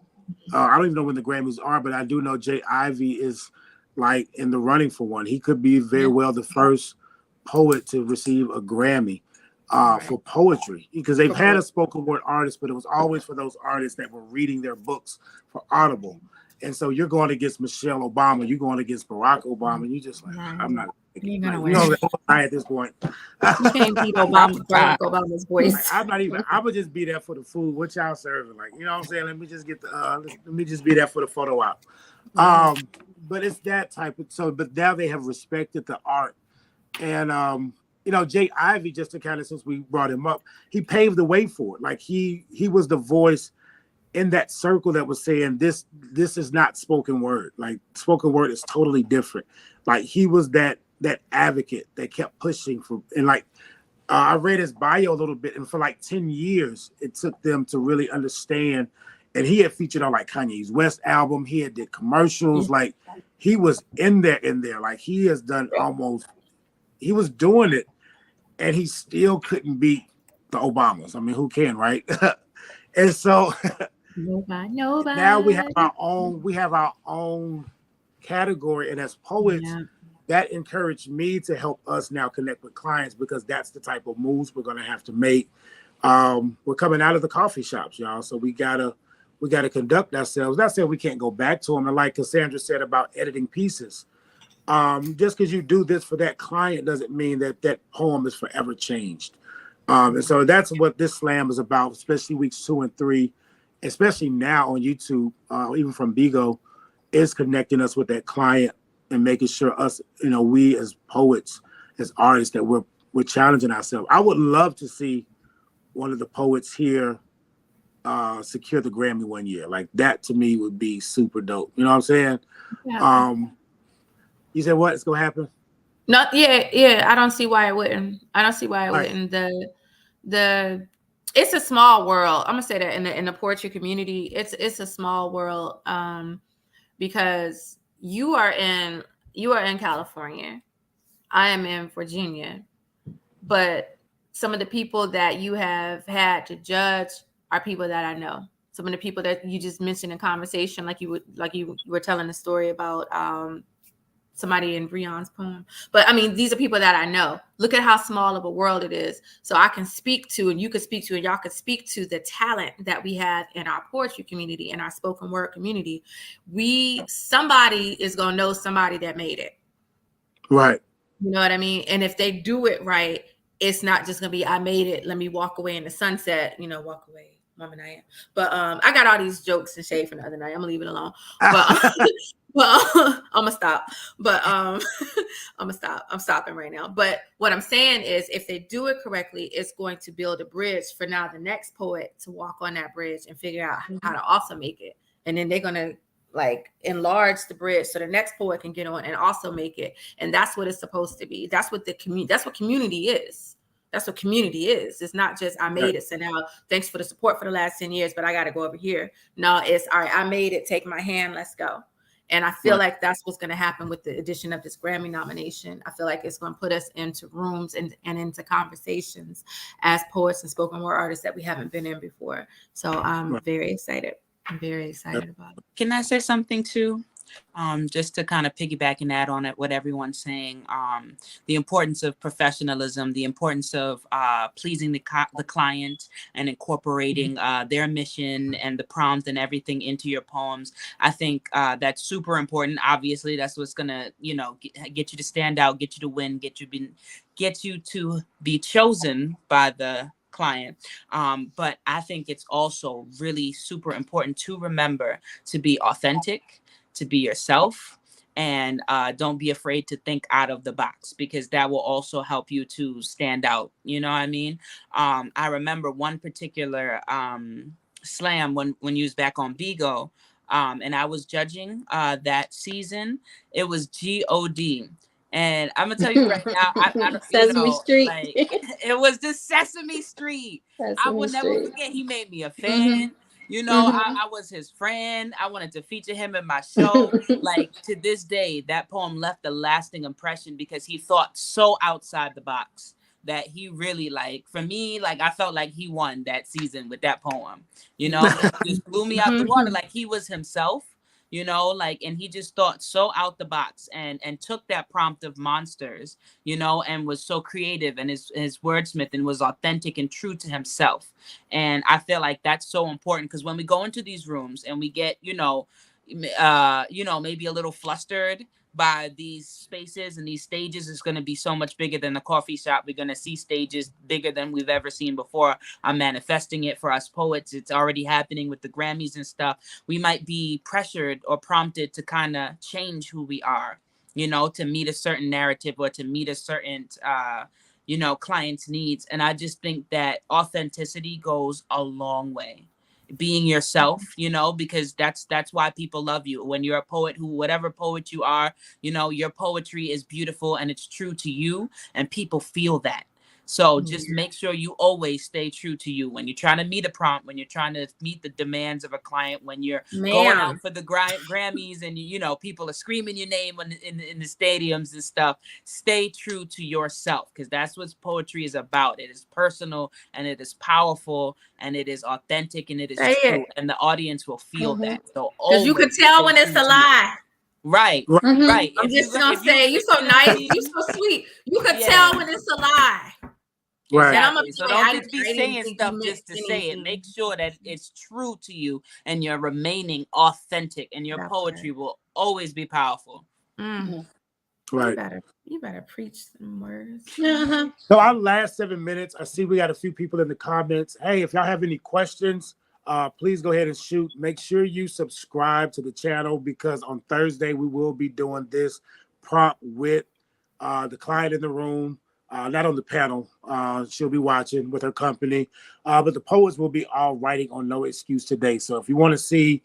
I don't even know when the Grammys are, but I do know Jay Ivy is like in the running for one. He could be very well the first poet to receive a Grammy for poetry, because they've had a spoken word artist, but it was always for those artists that were reading their books for Audible. And so you're going against Michelle Obama, you're going against Barack Obama, and you just like, I'm not. You're gonna win. You know, at this point, you can't beat Barack Obama's voice. Like, I'm not even. I would just be there for the food. What y'all serving? Like, you know what I'm saying? Let me just get the. Let me just be there for the photo op. But it's that type of. So, but now they have respected the art, and you know, Jay Ivy, just to kind of, since we brought him up, he paved the way for it. Like he was the voice in that circle that was saying this is not spoken word. Like spoken word is totally different. Like he was that advocate that kept pushing for, and like I read his bio a little bit, and for like 10 years it took them to really understand. And he had featured on like Kanye's West album. He had did commercials. Like he was in there. Like he has done he was doing it, and he still couldn't beat the Obamas. I mean, who can, right? And so nobody. Now we have our own category, and as poets, that encouraged me to help us now connect with clients, because that's the type of moves we're going to have to make. We're coming out of the coffee shops, y'all, so we gotta conduct ourselves. Not saying we can't go back to them, and like Cassandra said about editing pieces, just because you do this for that client doesn't mean that poem is forever changed. And so that's what this slam is about, especially weeks 2 and 3, especially now on YouTube, even from Bigo, is connecting us with that client and making sure us, you know, we as poets, as artists, that we're challenging ourselves. I would love to see one of the poets here secure the Grammy one year. Like that to me would be super dope. You know what I'm saying? Yeah. You said what? It's gonna happen? Yeah. I don't see why it wouldn't. Wouldn't. It's a small world. I'm gonna say that in the poetry community, it's a small world, because you are in California, I am in Virginia, but some of the people that you have had to judge are people that I know. Some of the people that you just mentioned in conversation, like you were telling a story about somebody in Breon's poem. But I mean, these are people that I know. Look at how small of a world it is. So I can speak to, and you could speak to, and y'all could speak to the talent that we have in our poetry community, in our spoken word community. Somebody is going to know somebody that made it. Right. You know what I mean? And if they do it right, it's not just going to be, I made it, let me walk away in the sunset, walk away. woman I am. But I got all these jokes and shade from the other night. I'm gonna leave it alone. But I'm gonna stop. But I'm gonna stop. I'm stopping right now. But what I'm saying is, if they do it correctly, it's going to build a bridge for now the next poet to walk on that bridge and figure out how to also make it. And then they're gonna like enlarge the bridge so the next poet can get on and also make it. And that's what it's supposed to be. That's what the community. That's what community is. That's what community is. It's not just I made it, so now thanks for the support for the last 10 years, but I got to go over here. No, it's all right. I made it. Take my hand. Let's go. And I feel like that's what's going to happen with the addition of this Grammy nomination. I feel like it's going to put us into rooms and into conversations as poets and spoken word artists that we haven't been in before. So I'm very excited. I'm very excited about it. Can I say something too? Just to kind of piggyback and add on at what everyone's saying, the importance of professionalism, the importance of pleasing the client and incorporating their mission and the prompt and everything into your poems. I think that's super important. Obviously, that's what's gonna, get you to stand out, get you to win, get you to be chosen by the client. But I think it's also really super important to remember to be authentic, to be yourself, and don't be afraid to think out of the box, because that will also help you to stand out. You know what I mean? I remember one particular slam when you was back on Bigo, and I was judging that season. It was God. And I'm gonna tell you right now, I Sesame Street. Like, it was the Sesame Street. I will never forget. He made me a fan. I was his friend. I wanted to feature him in my show. Like, to this day, that poem left a lasting impression because he thought so outside the box that he really, like, for me, like, I felt like he won that season with that poem. He just blew me out the water. Like, he was himself. And he just thought so out the box and took that prompt of monsters, and was so creative, and his wordsmith, and was authentic and true to himself. And I feel like that's so important, because when we go into these rooms and we get, maybe a little flustered by these spaces and these stages, is going to be so much bigger than the coffee shop. We're going to see stages bigger than we've ever seen before. I'm manifesting it for us poets. It's already happening with the Grammys and stuff. We might be pressured or prompted to kind of change who we are, to meet a certain narrative or to meet a certain, client's needs. And I just think that authenticity goes a long way. Being yourself, because that's why people love you. When you're a poet, whatever poet you are, your poetry is beautiful and it's true to you, and people feel that. So just make sure you always stay true to you when you're trying to meet a prompt, when you're trying to meet the demands of a client, when you're going out for the Grammys and people are screaming your name in the stadiums and stuff. Stay true to yourself, because that's what poetry is about. It is personal, and it is powerful, and it is authentic, and it is true, and the audience will feel that. So because you can tell when it's a lie. Right. Right. I'm just gonna say, you're so nice, you're so sweet. You can tell when it's a lie. Right. Exactly. So don't just be saying stuff just to say it. Make sure that it's true to you and you're remaining authentic, and your poetry will always be powerful. Right. You better preach some words. So our last 7 minutes, I see we got a few people in the comments. Hey, if y'all have any questions, please go ahead and shoot. Make sure you subscribe to the channel, because on Thursday we will be doing this prompt with the client in the room. Not on the panel. She'll be watching with her company. But the poets will be all writing on No Excuse Today. So if you want to see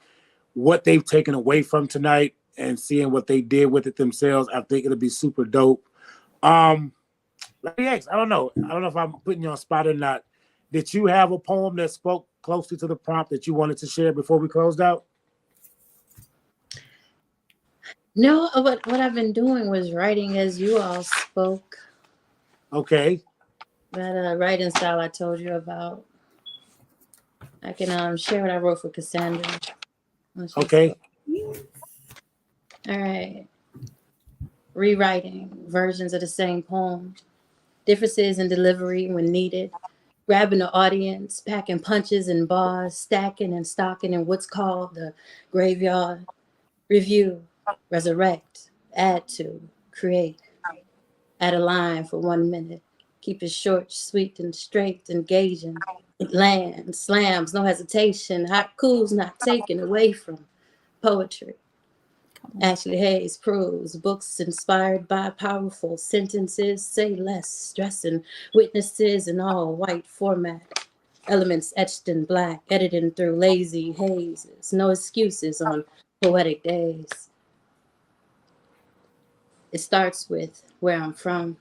what they've taken away from tonight and seeing what they did with it themselves, I think it'll be super dope. Let me ask, I don't know if I'm putting you on spot or not. Did you have a poem that spoke closely to the prompt that you wanted to share before we closed out? No, what I've been doing was writing as you all spoke. Okay. That writing style I told you about. I can share what I wrote for Cassandra. Okay. All right. Rewriting versions of the same poem. Differences in delivery when needed. Grabbing the audience, packing punches and bars, stacking and stocking in what's called the graveyard. Review, resurrect, add to, create. Add a line for 1 minute. Keep it short, sweet, and straight, engaging. land, slams, no hesitation, haikus not taken away from poetry. Ashley Hayes prose, books inspired by powerful sentences, say less, stressing witnesses in all white format. Elements etched in black, editing through lazy hazes, no excuses on poetic days. It starts with where I'm from,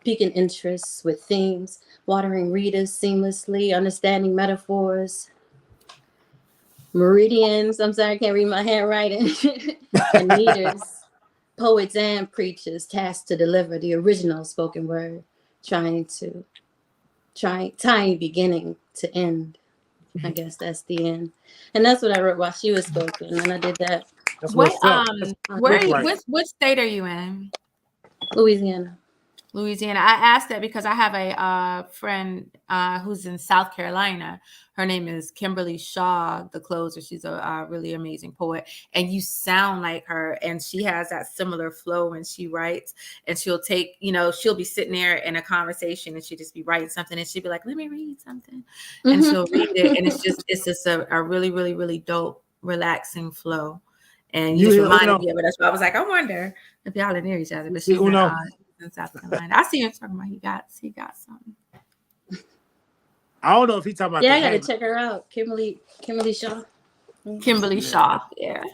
piquing interests with themes, watering readers seamlessly, understanding metaphors, meridians. I'm sorry, I can't read my handwriting. And meters, poets and preachers tasked to deliver the original spoken word, tying beginning to end. I guess that's the end. And that's what I wrote while she was spoken. And I did that. That's What what's up. That's right. what state are you in? Louisiana. Louisiana. I asked that because I have a friend who's in South Carolina. Her name is Kimberly Shaw, the closer. She's a really amazing poet, and you sound like her. And she has that similar flow when she writes. And she'll take, she'll be sitting there in a conversation, and she'll just be writing something, and she'll be like, "Let me read something," and she'll read it, and it's just a really, really, really dope, relaxing flow. And you just reminded me of it. That's why I was like, I wonder if y'all are near each other. But she's in South Carolina. I see him talking about he got something. I don't know if he's talking about. Yeah, I gotta check her out. Kimberly Shaw. Kimberly Shaw. Yeah.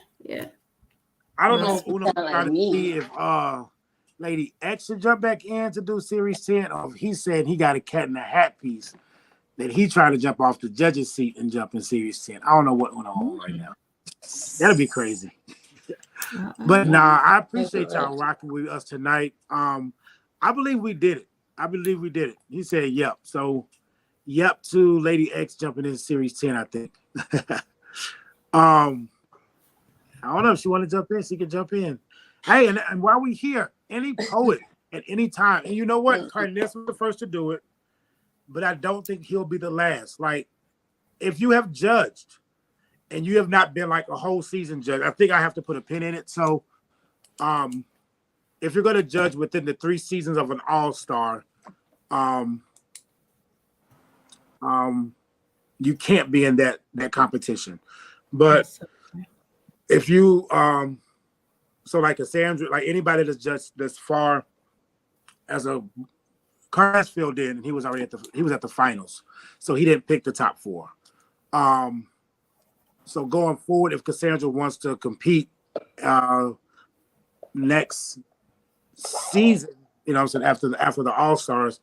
I don't know if Uno trying to see if Lady X should jump back in to do series 10, or if he said he got a cat in the hat piece that he trying to jump off the judge's seat and jump in series 10. I don't know what Uno on right now. That'll be crazy. But I appreciate y'all rocking with us tonight. I believe we did it. He said, yep. So, yep to Lady X jumping in series 10, I think. I don't know if she want to jump in. She can jump in. Hey, and while we here, any poet at any time, and you know what? Carness was the first to do it, but I don't think he'll be the last. Like, if you have judged and you have not been like a whole season judge, I think I have to put a pin in it. So, if you're going to judge within the 3 seasons of an all-star, you can't be in that competition. But if you, so like Cassandra, like anybody that's judged this far as a Carsfield did, and he was already at the finals, so he didn't pick the top 4. So going forward, if Cassandra wants to compete next season, I'm saying after the All Stars,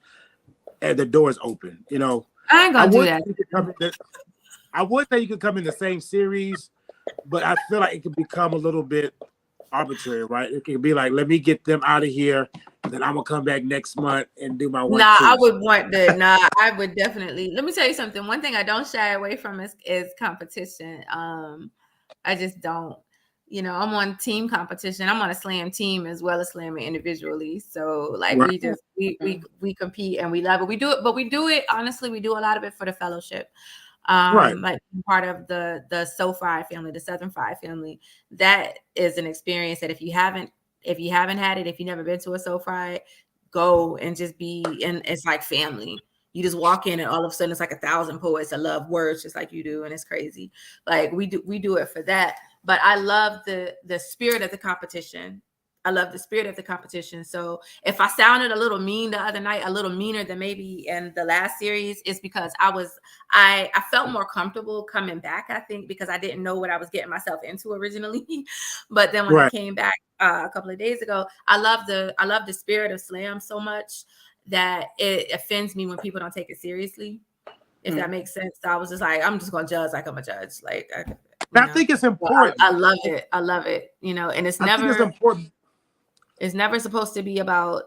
and the door is open. I ain't gonna do that. I would say you could come in the same series, but I feel like it could become a little bit arbitrary, right? It could be like, let me get them out of here, and then I'm gonna come back next month and do my work. I would definitely. Let me tell you something. One thing I don't shy away from is competition. I just don't. I'm on team competition. I'm on a slam team as well as slamming individually. So like right. we compete and we love it. We do it honestly. We do a lot of it for the fellowship. Right. Like part of the SoFi family, the Southern Fi family. That is an experience that if you haven't had it, if you've never been to a SoFi, go and just be. And it's like family. You just walk in and all of a sudden it's like 1,000 poets that love words just like you do, and it's crazy. Like we do it for that. But I love the spirit of the competition. I love the spirit of the competition. So if I sounded a little mean the other night, a little meaner than maybe in the last series, it's because I felt more comfortable coming back, I think, because I didn't know what I was getting myself into originally. But then when I came back a couple of days ago, I love the spirit of slam so much that it offends me when people don't take it seriously, if that makes sense. So I was just like, I'm just going to judge like I'm a judge. Like, I think it's important. I love it. And it's never supposed to be about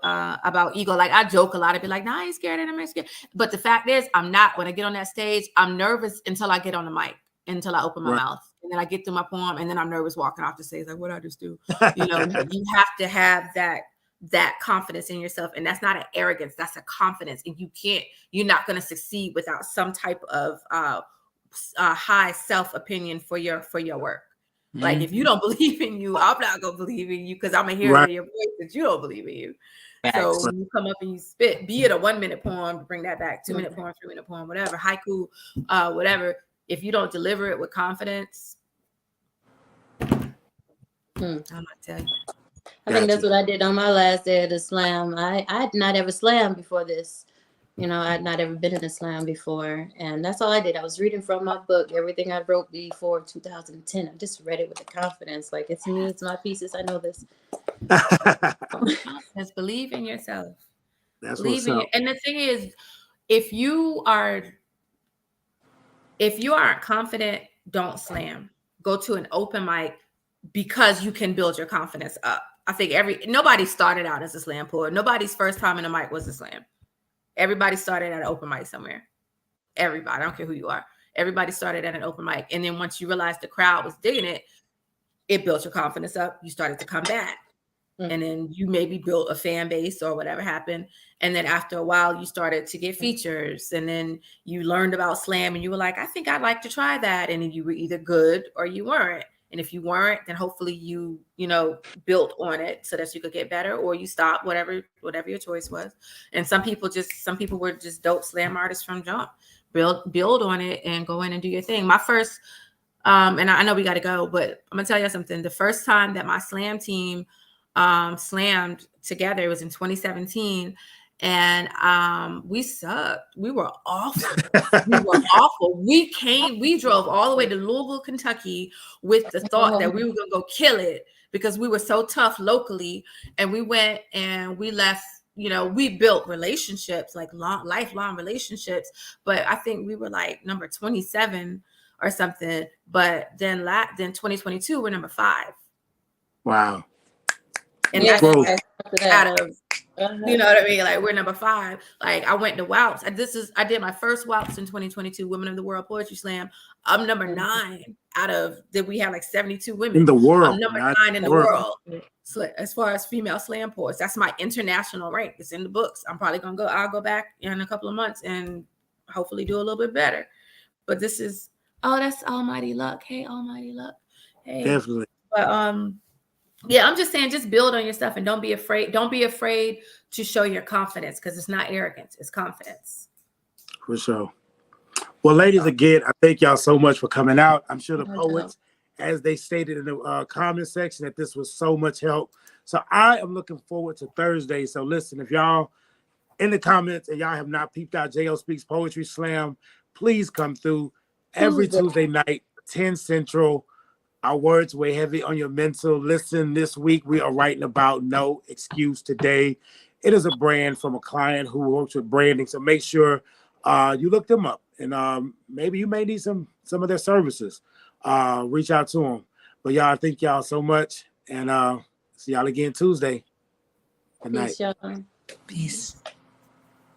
ego. Like I joke a lot. I'd be like, I ain't scared and I'm scared. But the fact is, I'm not. When I get on that stage, I'm nervous until I get on the mic, until I open my mouth. And then I get through my poem, and then I'm nervous walking off the stage. Like, what did I just do? You have to have that confidence in yourself. And that's not an arrogance. That's a confidence. And you're not going to succeed without some type of high self-opinion for your work. Like, Mhm. if you don't believe in you, I'm not gonna believe in you because I'm gonna hear Right. it in your voice that you don't believe in you. So Facts. when you come up and you spit, be it a 1 minute poem, bring that back, 2 minute poem, 3 minute poem, whatever, haiku, whatever. If you don't deliver it with confidence, I'm not tell you. I think that's Gotcha. what I did on my last day of the slam. I had not ever slammed before this. You know, I had not ever been in a slam before. And that's all I did. I was reading from my book, everything I wrote before 2010. I just read it with the confidence. Like, it's me, it's my pieces. I know this. Just believe in yourself. That's Believe what's in up. your, and the thing is, if you aren't confident, don't slam. Go to an open mic because you can build your confidence up. I think nobody started out as a slam poet. Nobody's first time in a mic was a slam. Everybody started at an open mic somewhere. Everybody, I don't care who you are. Everybody started at an open mic. And then once you realized the crowd was digging it, it built your confidence up. You started to come back. And then you maybe built a fan base or whatever happened. And then after a while, you started to get features. And then you learned about slam and you were like, I think I'd like to try that. And then you were either good or you weren't. And if you weren't, then hopefully you built on it so that you could get better, or you stopped, whatever your choice was. And some people were just dope slam artists from jump. Build on it and go in and do your thing. My first, and I know we got to go, but I'm gonna tell you something. The first time that my slam team slammed together, it was in 2017, and we sucked. We were awful. We drove all the way to Louisville, Kentucky with the thought that we were gonna go kill it because we were so tough locally. And we went and we left, we built relationships, like lifelong relationships, but I think we were like number 27 or something. But then 2022 we're number 5. Wow. And Yeah, that's that. out of, you know what I mean? Like, we're number 5. Like, I went to WALPS. I did my first WALPS in 2022, Women of the World Poetry Slam. I'm number 9 out of that. We have like 72 women In the world. I'm number 9 in the world. So as far as female slam poets, that's my international rank. It's in the books. I'm probably gonna I'll go back in a couple of months and hopefully do a little bit better. But this is, that's almighty luck. Hey, almighty luck. Hey. Definitely. But yeah, I'm just saying, just build on your stuff and don't be afraid. Don't be afraid to show your confidence, because it's not arrogance, it's confidence. For sure. Well, ladies, again, I thank y'all so much for coming out. I'm sure the poets, as they stated in the comment section, that this was so much help. So I am looking forward to Thursday. So listen, if y'all in the comments and y'all have not peeped out J.O. Speaks Poetry Slam, please come through every Tuesday night, 10 Central. Our words weigh heavy on your mental. Listen, this week we are writing about No Excuse Today. It is a brand from a client who works with branding. So make sure you look them up, and maybe you may need some of their services. Reach out to them. But y'all, thank y'all so much, and see y'all again Tuesday. Good night. Peace, y'all. Peace.